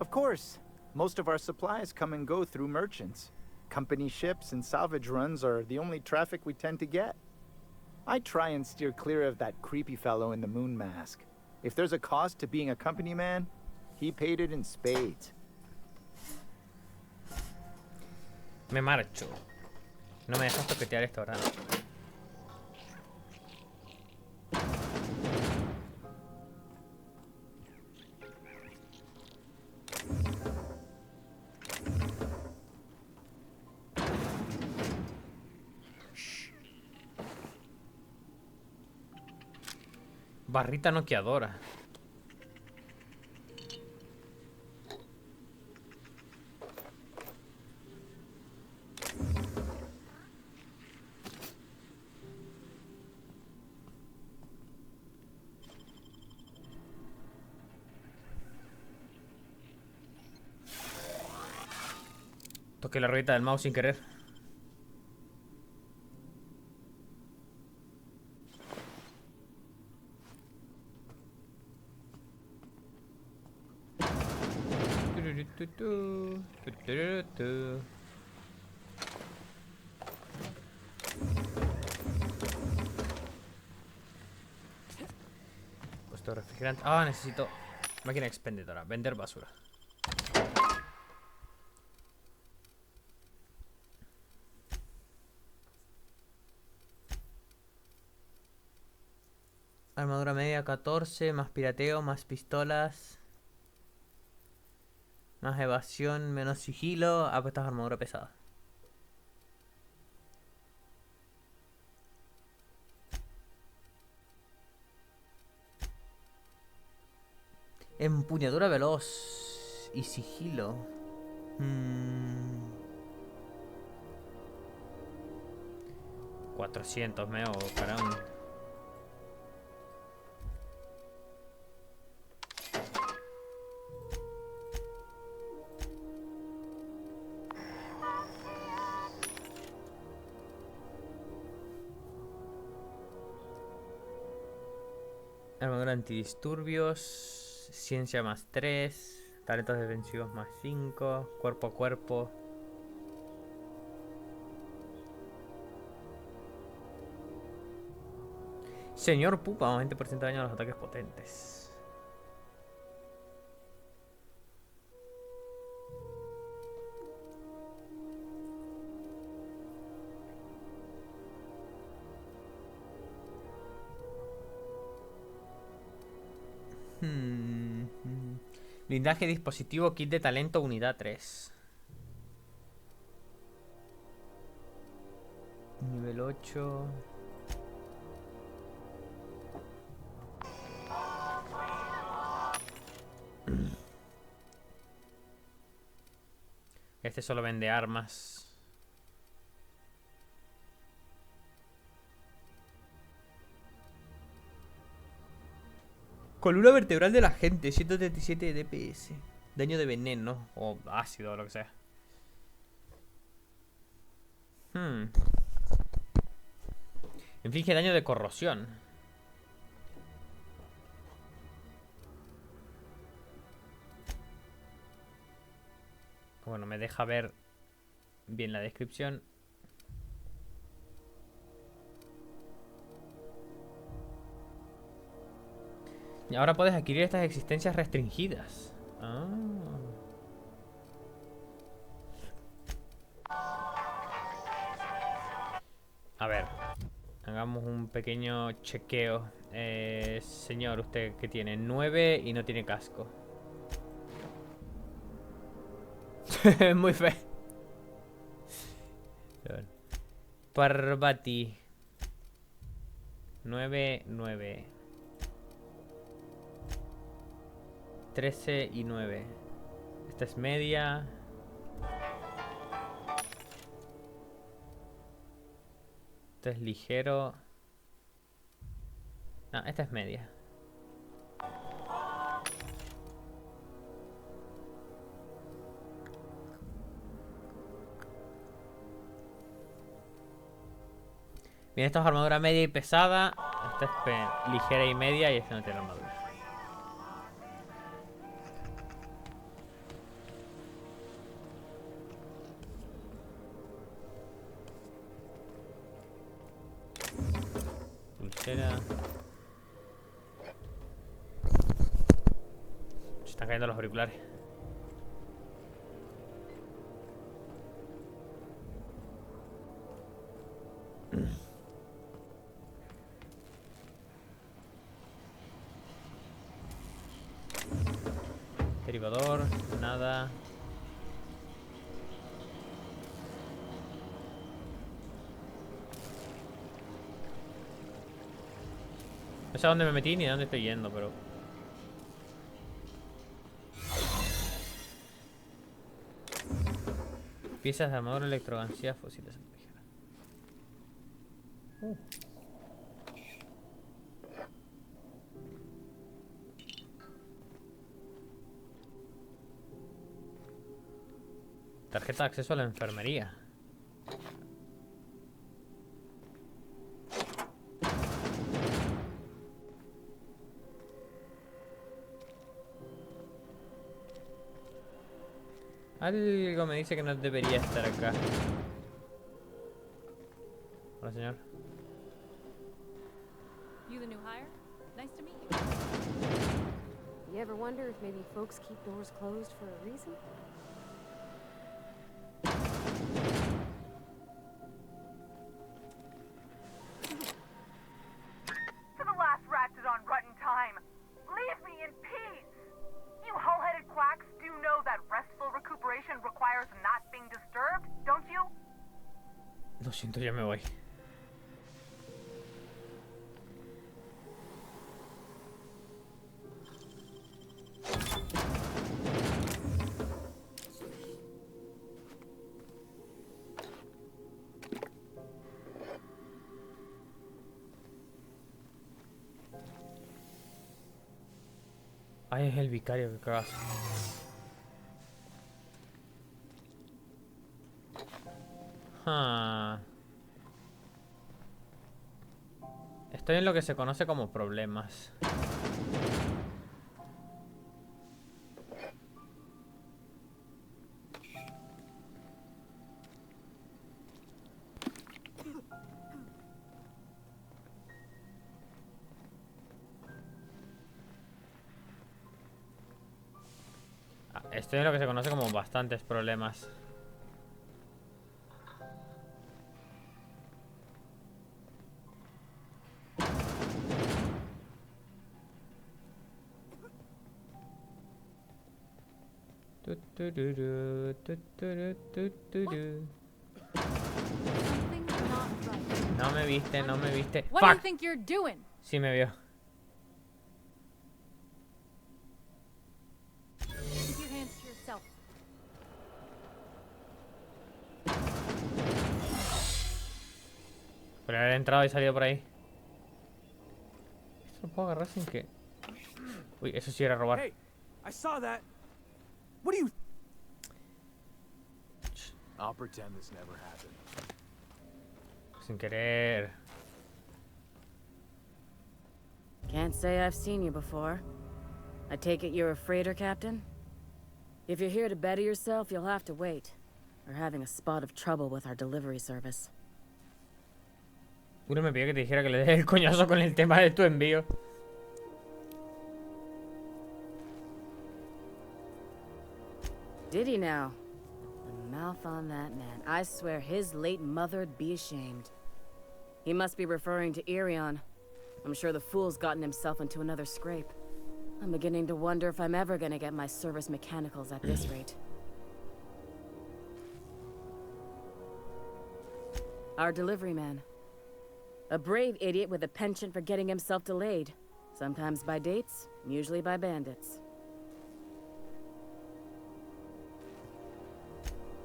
Of course, most of our supplies come and go through merchants. Company ships and salvage runs are the only traffic we tend to get. I try and steer clear of that creepy fellow in the moon mask. If there's a cost to being a company man, he paid it in spades. Me marcho. No me dejas toquetear esto ahora. Barrita noqueadora. Toqué la ruedita del mouse sin querer. Ah, necesito máquina expendedora. Vender basura. Armadura media 14, más pirateo, más pistolas. Más evasión, menos sigilo. Ah, pues esta es armadura pesada. Empuñadura veloz y sigilo. 400 me hago para un... Armadura antidisturbios. Ciencia más 3. Talentos defensivos más 5. Cuerpo a cuerpo. Señor Pupa, 20% de daño a los ataques potentes. Blindaje dispositivo, kit de talento, unidad 3. Nivel 8. Este solo vende armas. Columna vertebral de la gente, 137 DPS. Daño de veneno o ácido o lo que sea. Inflige daño de corrosión. Bueno, me deja ver bien la descripción. Y ahora puedes adquirir estas existencias restringidas. Ah. A ver, hagamos un pequeño chequeo. Señor, usted que tiene 9 y no tiene casco. Muy feo. Parvati 9, 9. 13 y 9. Esta es media. Este es ligero. Ah, esta es media. Bien, esta es armadura media y pesada. Esta es ligera y media y esta no tiene armadura. Pulsera. Se están cayendo los auriculares. Derivador, nada. No sé a dónde me metí ni a dónde estoy yendo, pero... Piezas de armadura, electrogancía, fósiles ligeras. Tarjeta de acceso a la enfermería. Algo me dice que no debería estar acá. Hola, señor. You the new hire? Nice to meet you. You ever wonder if maybe folks keep doors closed for a reason? To the last rat on rotten time. Leave me in peace. You hull-headed quacks do know that restful recuperation requires not being disturbed, don't you? Lo siento, ya me voy. Ay, es el vicario, que cagazo. Estoy en lo que se conoce como problemas. Estoy en lo que se conoce como bastantes problemas. No me viste, no me viste. What do you Fuck. think you're doing? Sí me vio. Keep your hands to yourself. Por haber entrado y salido por ahí. Esto lo puedo agarrar sin que... Uy, eso sí era robar. Hey, I saw that. What do you... I'll pretend this never happened. Sin querer. Can't say I've seen you before. I take it you're a freighter captain? If you're here to better yourself, you'll have to wait. We're having a spot of trouble with our delivery service. Uno me pidió que te dijera que le deje el coñazo con el tema de tu envío. Did he now? The mouth on that man. I swear his late mother'd be ashamed. He must be referring to Irion. I'm sure the fool's gotten himself into another scrape. I'm beginning to wonder if I'm ever gonna get my service mechanicals at this rate. Our delivery man. A brave idiot with a penchant for getting himself delayed. Sometimes by dates, usually by bandits.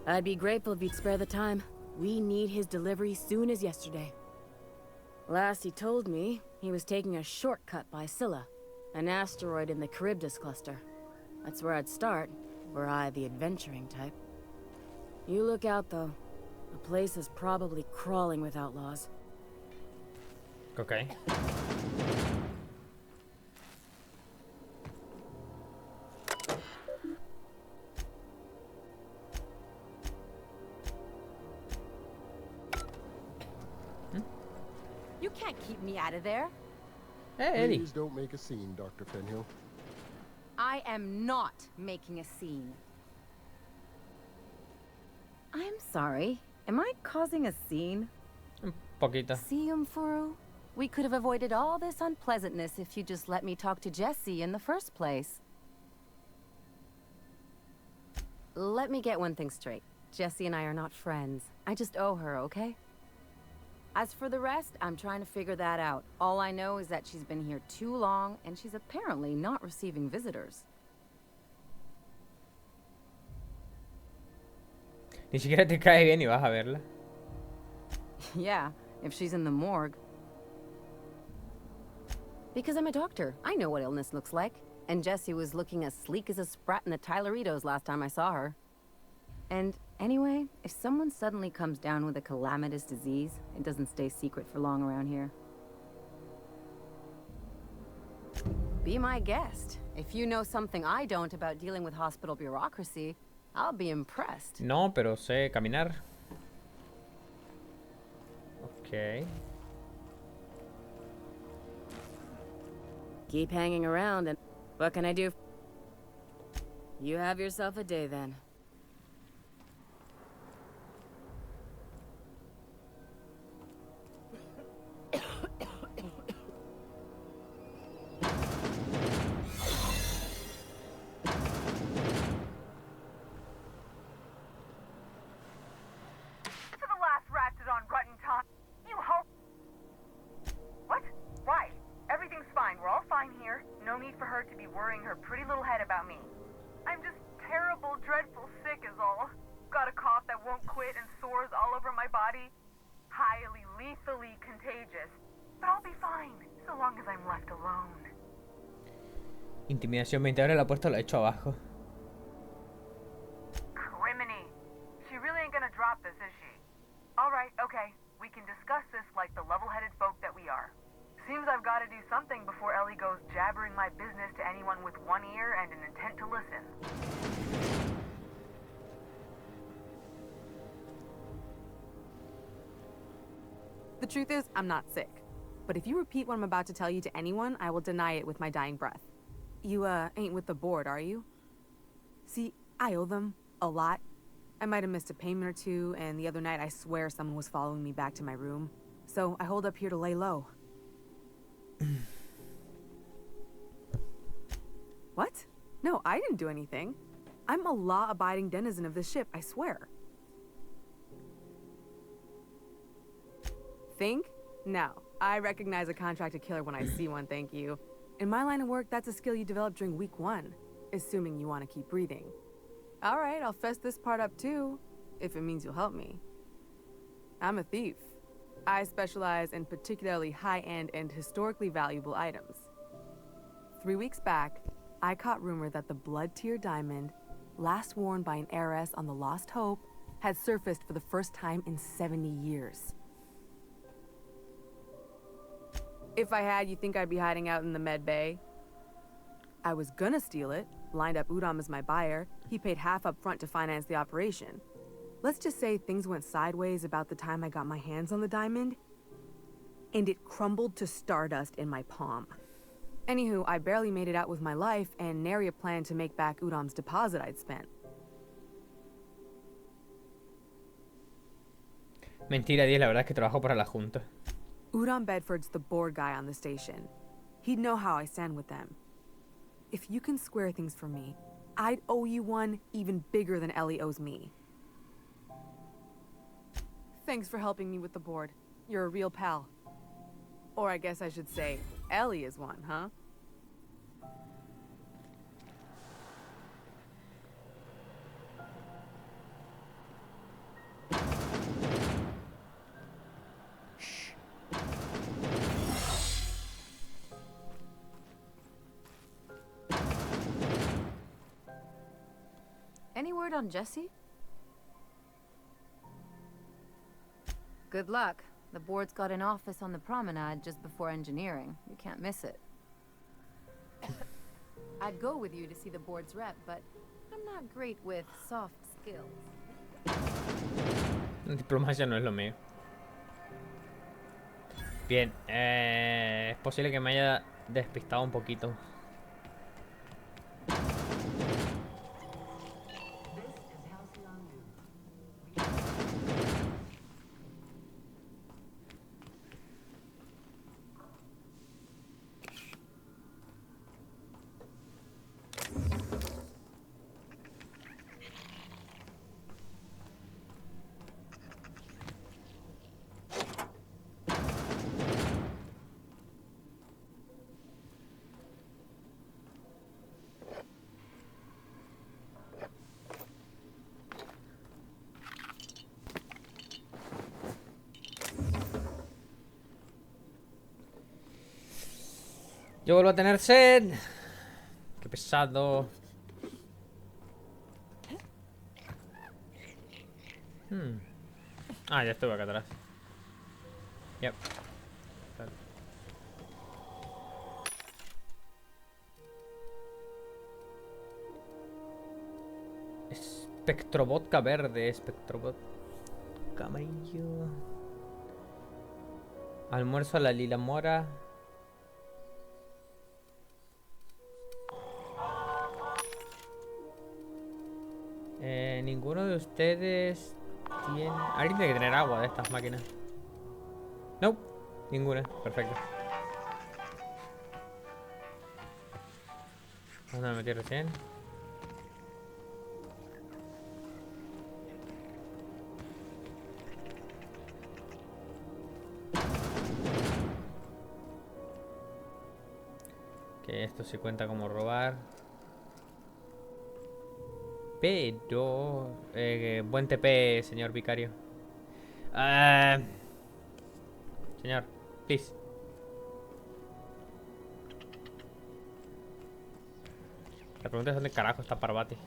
I'd be grateful if you'd spare the time. We need his delivery soon as yesterday. Last he told me, he was taking a shortcut by Scylla, an asteroid in the Charybdis cluster. That's where I'd start, were I the adventuring type. You look out, though. The place is probably crawling with outlaws. Okay. You can't keep me out of there. Hey, Eddie. Please don't make a scene, Dr. Fenhill. I am not making a scene. I'm sorry. Am I causing a scene? Un poquito. See, Umfuru? We could have avoided all this unpleasantness if you just let me talk to Jessie in the first place. Let me get one thing straight. Jessie and I are not friends. I just owe her, okay? As for the rest, I'm trying to figure that out. All I know is that she's been here too long, and she's apparently not receiving visitors. Ni siquiera te cae bien y vas a verla. Yeah, if she's in the morgue. Because I'm a doctor. I know what illness looks like. And Jessie was looking as sleek as a sprat in the Tyleritos last time I saw her. And anyway, if someone suddenly comes down with a calamitous disease, it doesn't stay secret for long around here. Be my guest. If you know something I don't about dealing with hospital bureaucracy, I'll be impressed. No, pero sé caminar. Okay. Keep hanging around and... What can I do? You have yourself a day then. Intimidación 20 horas, la puesto la echo abajo. Criminy. She really ain't gonna drop this, is she? Alright, okay. We can discuss this like the level-headed folk that we are. Seems I've gotta do something before Ellie goes jabbering my business to anyone with one ear and an intent to listen. The truth is, I'm not sick. But if you repeat what I'm about to tell you to anyone, I will deny it with my dying breath. You, ain't with the board, are you? See, I owe them a lot. I might have missed a payment or two, and the other night I swear someone was following me back to my room. So I hold up here to lay low. What? No, I didn't do anything. I'm a law-abiding denizen of this ship, I swear. Think? No. I recognize a contracted killer when I see one, thank you. In my line of work, that's a skill you develop during week 1, assuming you want to keep breathing. All right, I'll fess this part up too, if it means you'll help me. I'm a thief. I specialize in particularly high-end and historically valuable items. 3 weeks back, I caught rumor that the blood-tier diamond, last worn by an heiress on the Lost Hope, had surfaced for the first time in 70 years. If I had, you think I'd be hiding out in the med bay? I was gonna steal it, lined up Udom as my buyer. He paid half up front to finance the operation. Let's just say things went sideways about the time I got my hands on the diamond, and it crumbled to stardust in my palm. Anywho, I barely made it out with my life, and nary a plan to make back Udom's deposit I'd spent. Mentira, 10, la verdad es que trabajo para la Junta. Udom Bedford's the board guy on the station. He'd know how I stand with them. If you can square things for me, I'd owe you one even bigger than Ellie owes me. Thanks for helping me with the board. You're a real pal. Or I guess I should say, Ellie is one, huh? Any word on Jesse? Good luck. The board's got an office on the promenade just before engineering. You can't miss it. I'd go with you to see the board's rep, but I'm not great with soft skills. Diplomacia no es lo mío. Bien, es posible que me haya despistado un poquito. Yo vuelvo a tener sed. Qué pesado. Ah, ya estuve acá atrás. Yep. Espectrovodka verde, espectrovodka amarillo. Almuerzo a la lila mora. Ninguno de ustedes tiene... Alguien tiene que tener agua de estas máquinas. No, ninguna. Perfecto. ¿Dónde me metí recién? Que esto sí cuenta como robar. Pero... buen TP, señor vicario. Señor, please. La pregunta es dónde carajo está Parvati.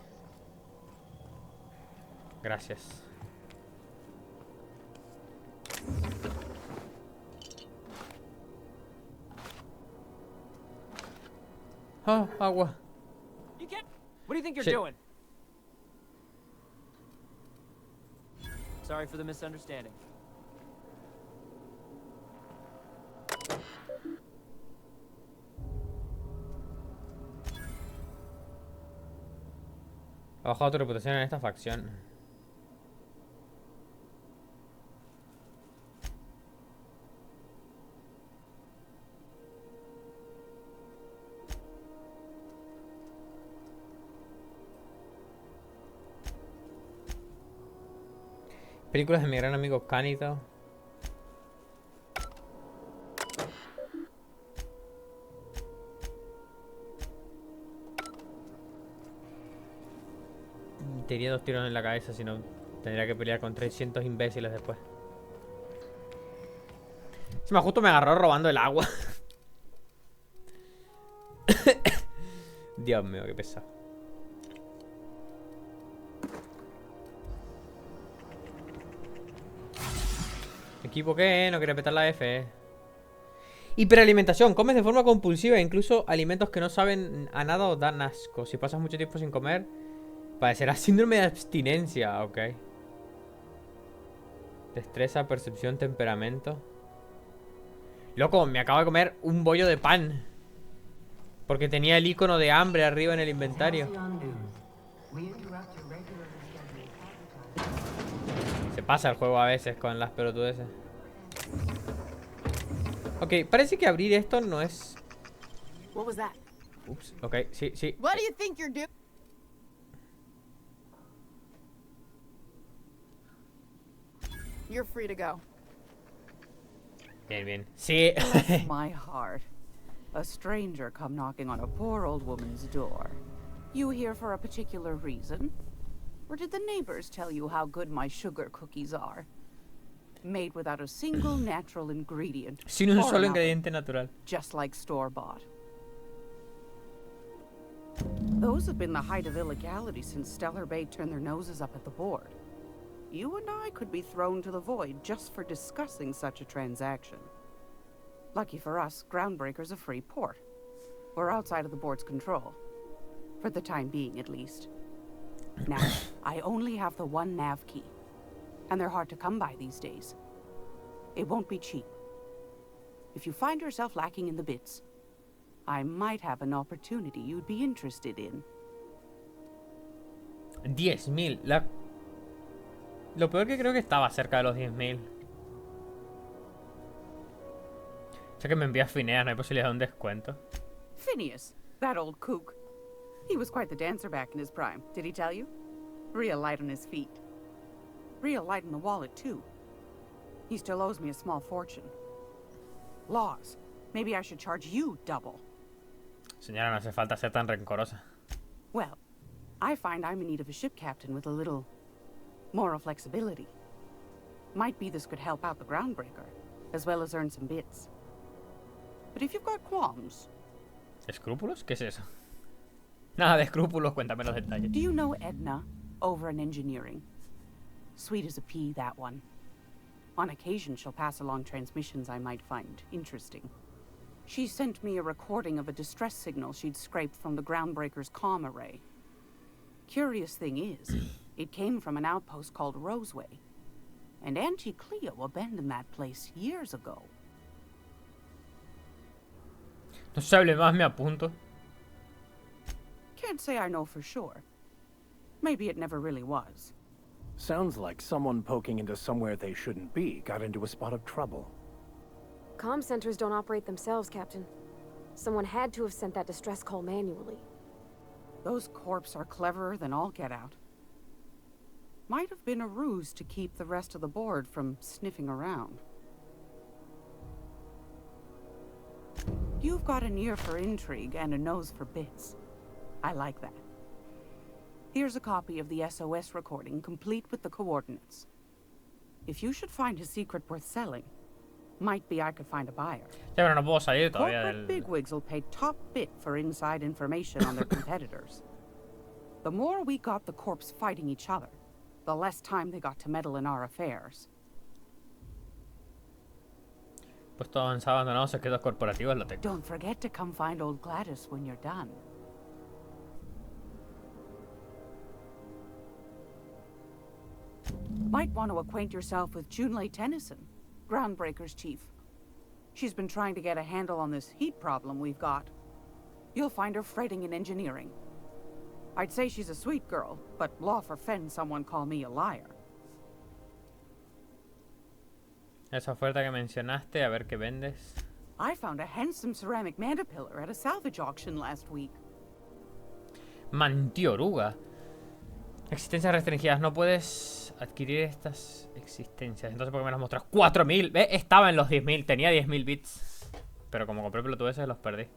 Gracias. Oh, agua. You can't. What do you think you're Shit. doing? Sorry for the misunderstanding. Ha bajado tu reputación en esta facción. Películas de mi gran amigo Canito. Tenía 2 tiros en la cabeza, si no tendría que pelear con 300 imbéciles después. Encima justo me agarró robando el agua. Dios mío, qué pesado. ¿Equipo qué? No quiere apretar la F. Hiperalimentación. Comes de forma compulsiva. Incluso alimentos que no saben a nada o dan asco. Si pasas mucho tiempo sin comer, padecerás síndrome de abstinencia. Ok. Destreza, percepción, temperamento. Loco, me acabo de comer un bollo de pan. Porque tenía el icono de hambre arriba en el inventario. Se pasa el juego a veces con las pelotudeces. Ok, parece que abrir esto no es... What was that? Ups, ok, sí, sí. What do you think you're doing? You're free to go. Bien, bien. Sí. Bless my heart. A stranger come knocking on a poor old woman's door. You here for a particular reason? Or did the neighbors tell you how good my sugar cookies are? Made without a single natural ingredient. Sin un or solo another, ingrediente natural. just like store-bought. Those have been the height of illegality since Stellar Bay turned their noses up at the board. You and I could be thrown to the void just for discussing such a transaction. Lucky for us, Groundbreaker's a free port. We're outside of the board's control. For the time being, at least. Now, I only have the one nav key. And they're hard to come by these days. It won't be cheap. If you find yourself lacking in the bits, I might have an opportunity you'd be interested in. 10.000. Lo peor que creo que estaba cerca de los 10.000. Ya que me envías Phineas, no hay posibilidad de un descuento. Phineas, that old kook. He was quite the dancer back in his prime, did he tell you? Real light on his feet. Real light in the wallet, too. He still owes me a small fortune. Laws. Maybe I should charge you double. Señora, no hace falta ser tan rencorosa. Well, I find I'm in need of a ship captain with a little moral flexibility. Might be this could help out the Groundbreaker, as well as earn some bits. But if you've got qualms... ¿Escrúpulos? ¿Qué es eso? Nada de escrúpulos, cuéntame los detalles. Do you know Edna, over in engineering? Sweet as a pea, that one. On occasion, she'll pass along transmissions I might find interesting. She sent me a recording of a distress signal she'd scraped from the Groundbreaker's comm array. Curious thing is, it came from an outpost called Roseway. And Auntie Cleo abandoned that place years ago. No se hable más, me apunto. Can't say I know for sure. Maybe it never really was. Sounds like someone poking into somewhere they shouldn't be got into a spot of trouble. Comm centers don't operate themselves, Captain. Someone had to have sent that distress call manually. Those corps are cleverer than all get out. Might have been a ruse to keep the rest of the board from sniffing around. You've got an ear for intrigue and a nose for bits. I like that. Here's a copy of the SOS recording, complete with the coordinates. If you should find a secret worth selling, might be I could find a buyer. Ya, pero no puedo salir todavía Corporate del... bigwigs will pay top bit for inside information on their competitors. The more we got the corps fighting each other, the less time they got to meddle in our affairs. Puesto avanzado abandonado, secretos corporativos, lo tengo. Don't forget to come find old Gladys when you're done. Might want to acquaint yourself with Junlei Tennyson, Groundbreaker's chief. She's been trying to get a handle on this heat problem we've got. You'll find her fretting in engineering. I'd say she's a sweet girl, but law forfend someone call me a liar. Esa oferta que mencionaste, a ver qué vendes. I found a handsome ceramic mandapillar at a salvage auction last week. Mantioruga. Existencias restringidas. No puedes adquirir estas existencias. Entonces, ¿por qué me las mostras? 4000. Estaba en los 10.000. Tenía 10.000 bits. Pero como compré pelotudeces, los perdí.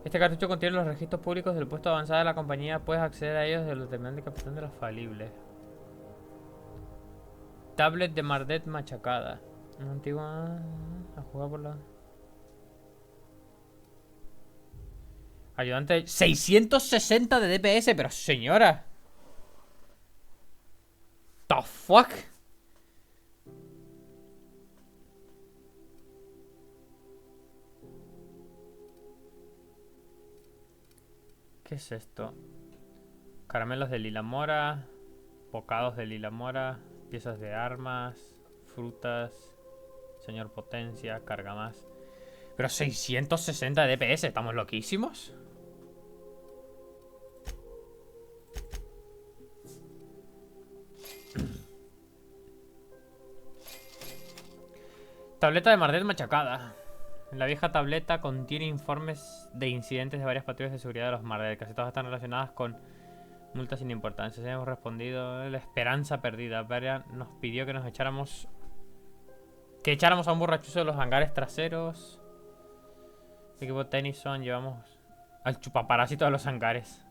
Este cartucho contiene los registros públicos del puesto avanzado de la compañía. Puedes acceder a ellos de los terminales de capitán de los falibles. Tablet de Mardet machacada. Una antigua... A jugar por la... Ayudante... 660 de DPS, pero señora. The fuck. ¿Qué es esto? Caramelos de lila mora. Bocados de lila mora. Piezas de armas. Frutas. Señor potencia. Carga más. Pero 660 de DPS. ¿Estamos loquísimos? Tableta de Mardet machacada. La vieja tableta contiene informes de incidentes de varias patrullas de seguridad de los Mardet. Casi todas están relacionadas con multas sin importancia. Si hemos respondido, la esperanza perdida. Varia nos pidió que nos echáramos... Que echáramos a un borrachuzo de los hangares traseros. Equipo Tennyson, llevamos al chupaparásito de los hangares.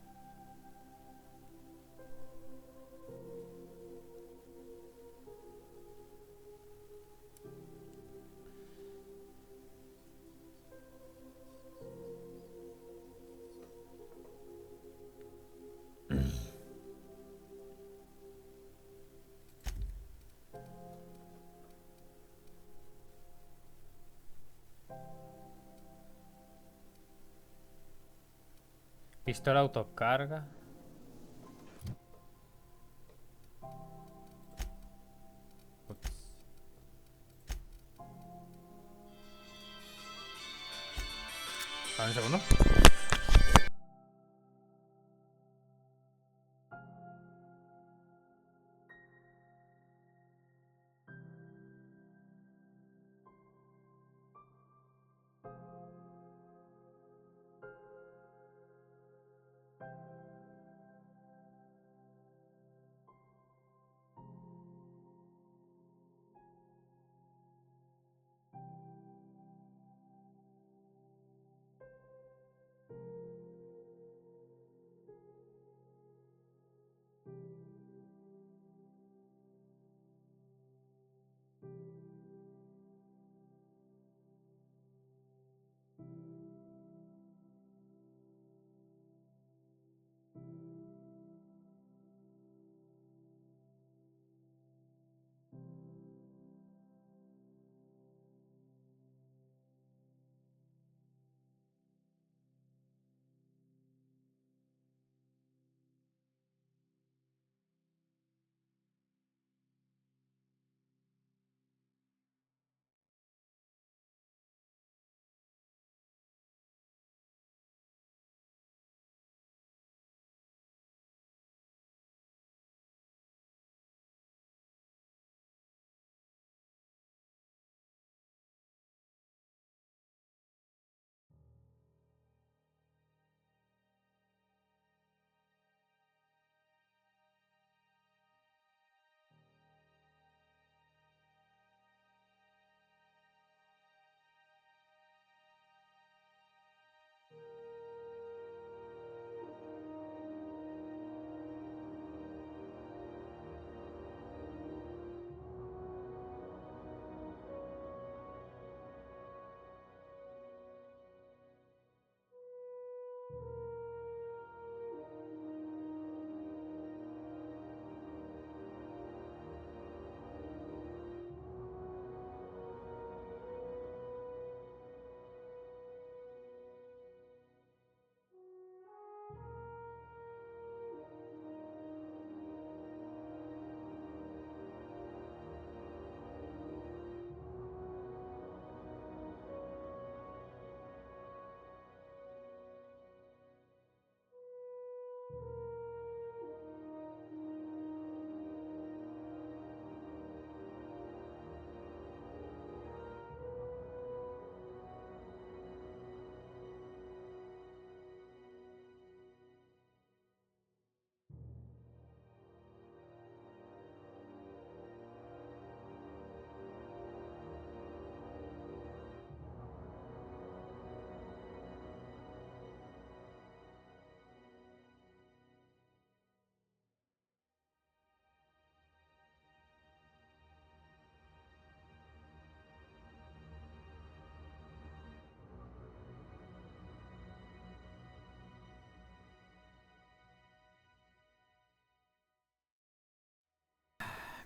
Pistola autocarga. Ups. ¿Un segundo?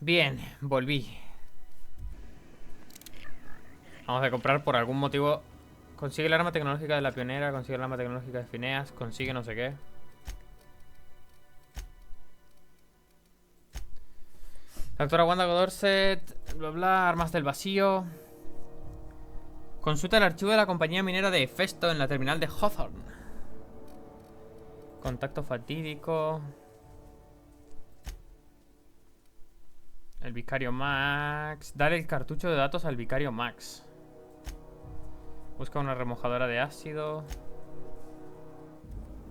Bien, volví. Vamos a comprar por algún motivo. Consigue el arma tecnológica de la Pionera, consigue el arma tecnológica de Phineas, consigue no sé qué. La doctora Wanda Godorset, bla bla, armas del vacío. Consulta el archivo de la compañía minera de Hefesto en la terminal de Hawthorne. Contacto fatídico. El vicario Max. Dale el cartucho de datos al vicario Max. Busca una remojadora de ácido.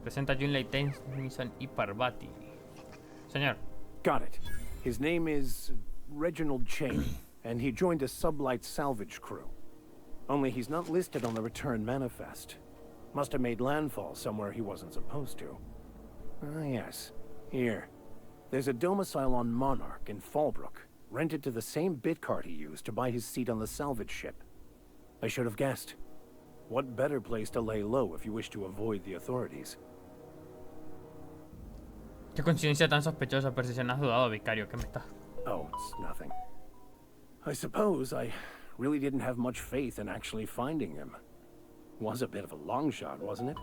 Presenta a Junlei Tennyson y Parvati. Señor. Got it. His name is Reginald Cheney, and he joined a sublight salvage crew. Only he's not listed on the return manifest. Must have made landfall somewhere he wasn't supposed to. Ah, yes. Here. There's a domicile on Monarch in Fallbrook, rented to the same bit card he used to buy his seat on the salvage ship. I should have guessed. What better place to lay low if you wish to avoid the authorities? Qué coincidencia tan sospechosa, pero si has dudado, vicario, ¿qué me estás? Oh, it's nothing. I suppose I really didn't have much faith in actually finding him. Was a bit of a long shot, wasn't it?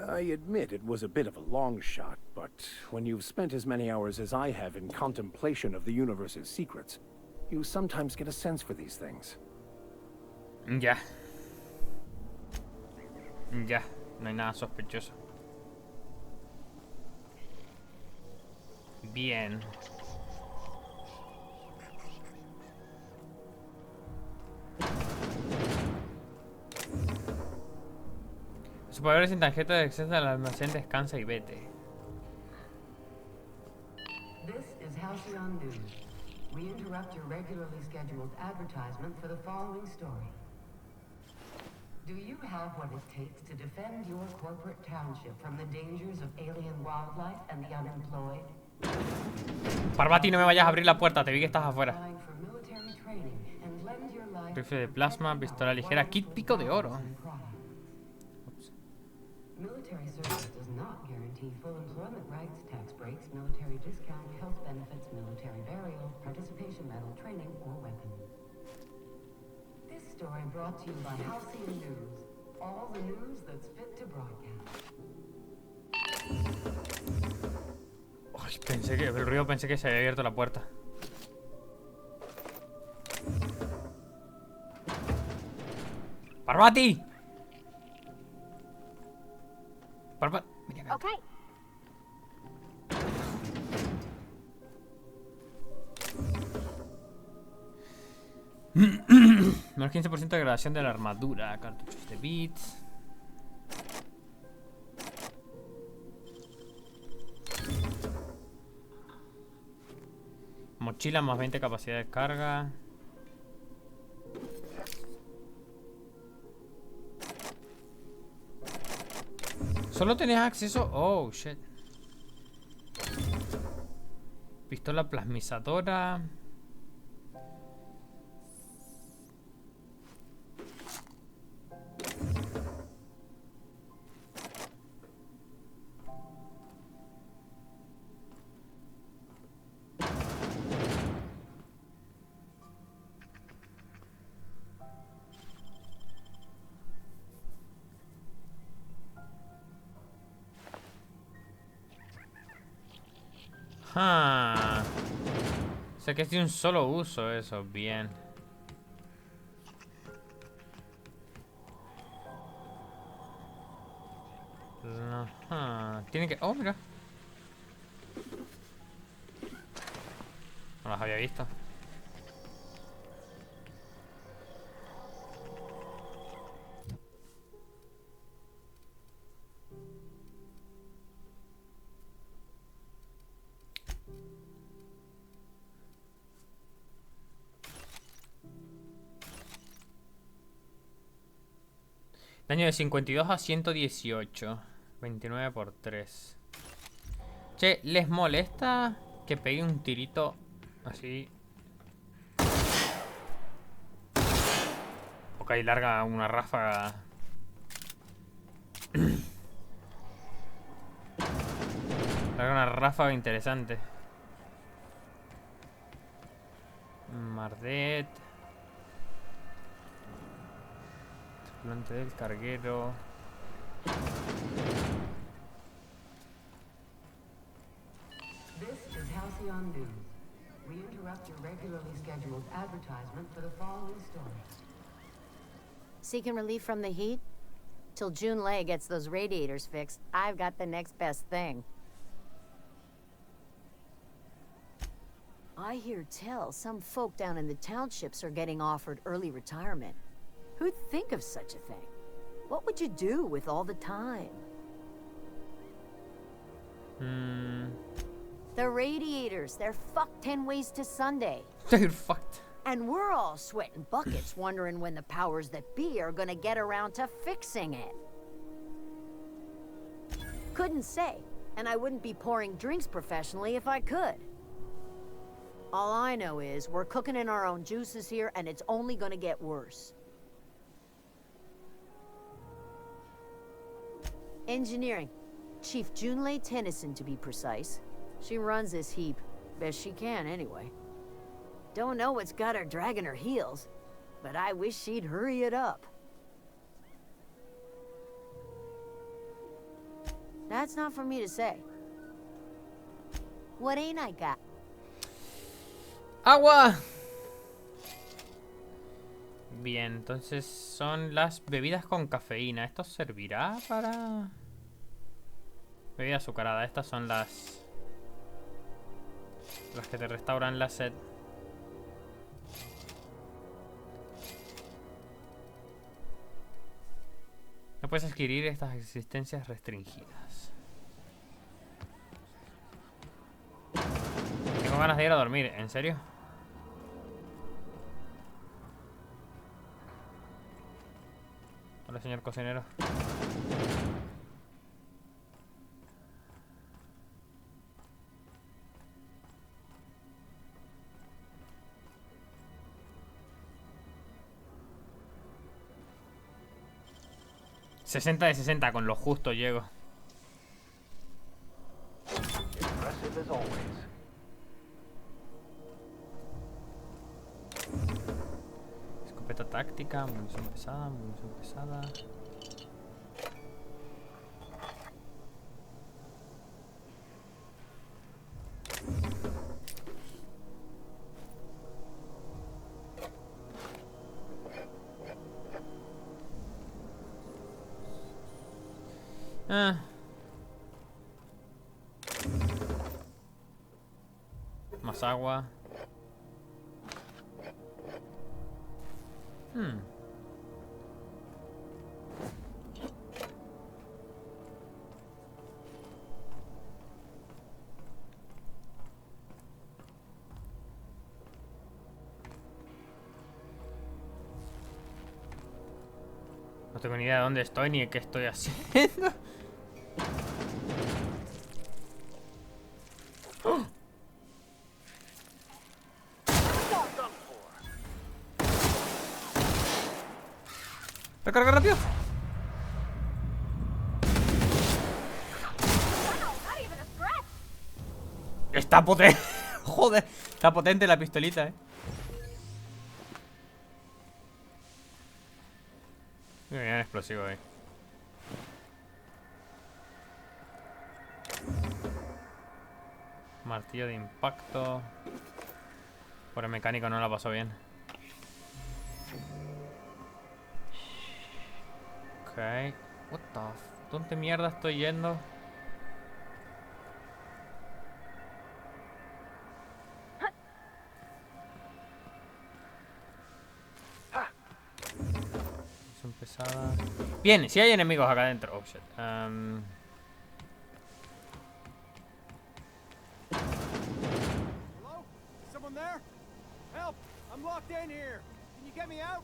I admit it was a bit of a long shot, but when you've spent as many hours as I have in contemplation of the universe's secrets, you sometimes get a sense for these things. Ya. Ya, no hay nada sospechoso. Bien. Superadores sin tarjeta de acceso al almacén, descansa y vete. This is Halcyon News. We interrupt your regularly scheduled advertisement for the following story. Do you have what it takes to defend your corporate township from the dangers of alien wildlife and the unemployed? Parvati, no me vayas a abrir la puerta, te vi que estás afuera. Rifle de plasma, pistola ligera, kit pico de oro. Military service does not guarantee full employment rights, tax breaks, military discount, health benefits, military burial, participation medal, training, or weapon. This story brought to you by Halcyon News. All the news that's fit to broadcast. Ay, pensé que, el ruido pensé que se había abierto la puerta. ¡Parvati! Okay. Menos 15% de degradación de la armadura. Cartuchos de bits. Mochila más 20 capacidad de carga. Solo tenías acceso... Oh, shit. Pistola plasmizadora. Ah. O sea que es de un solo uso eso, bien. Ajá. Tiene que... Oh, mira. No las había visto. Daño de 52 a 118. 29 por 3. Che, ¿les molesta que pegue un tirito así? Ok, larga una ráfaga. Era una ráfaga interesante. Mardet. Tripulante del carguero. This is Halcyon News. We interrupt your regularly scheduled advertisement for the following story. Seeking relief from the heat? Till June Lay gets those radiators fixed, I've got the next best thing. I hear tell some folk down in the townships are getting offered early retirement. Who'd think of such a thing? What would you do with all the time? The radiators, they're fucked 10 ways to Sunday. They're fucked. And we're all sweating buckets wondering when the powers that be are gonna get around to fixing it. Couldn't say, and I wouldn't be pouring drinks professionally if I could. All I know is we're cooking in our own juices here, and it's only gonna get worse. Engineering. Chief Junlei Tennyson, to be precise. She runs this heap. Best she can, anyway. Don't know what's got her dragging her heels, but I wish she'd hurry it up. That's not for me to say. What ain't I got? ¡Agua! Bien, entonces son las bebidas con cafeína. ¿Esto servirá para...? Bebida azucarada. Estas son las que te restauran la sed. No puedes adquirir estas existencias restringidas. Tengo ganas de ir a dormir, ¿en serio? Hola, señor cocinero. ...60 de 60, con lo justo llego. Impressive as always. Escopeta táctica, munición pesada, munición pesada. Más agua. No tengo ni idea de dónde estoy ni de qué estoy haciendo. ¡Recarga rápido! Está potente. Joder, está potente la pistolita, Bien explosivo ahí. Martillo de impacto. Por el mecánico no la pasó bien. Ok. What the f... ¿Dónde mierda estoy yendo? Son pesadas. Bien, si hay enemigos acá adentro. Oh shit. Hello? Someone there? Help! I'm locked in here. Can you get me out?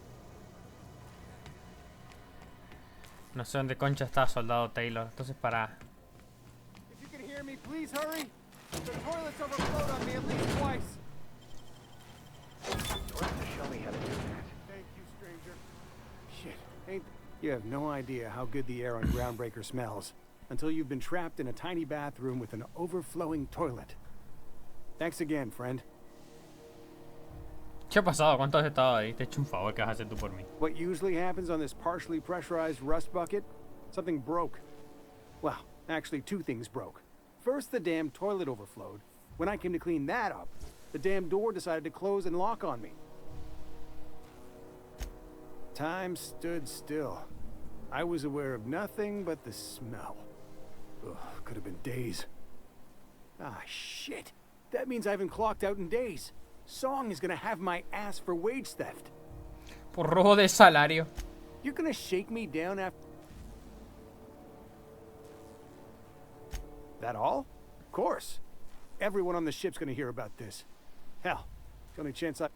No sé dónde concha está Soldado Taylor. Entonces para... If you can hear me, please hurry. The toilets overflowed on me at least twice. You'll have to show me how to do that. Thank you, stranger. Shit, you have no idea how good the air on Groundbreaker smells. until you've been trapped in a tiny bathroom with an overflowing toilet. Thanks again, friend. ¿Qué ha pasado? ¿Cuánto has estado ahí? Te he hecho un favor que vas a hacer tú por mí. What usually happens on this partially pressurized rust bucket? Something broke. Well, actually, two things broke. First, the damn toilet overflowed. When I came to clean that up, the damn door decided to close and lock on me. Time stood still. I was aware of nothing but the smell. Ugh, could have been days. Ah, shit. That means I haven't clocked out in days. Song is gonna have my ass for wage theft. Por robo de salario. You're gonna shake me down after... That all? Of course. Everyone on the ship's gonna hear about this. Hell, the only chance I...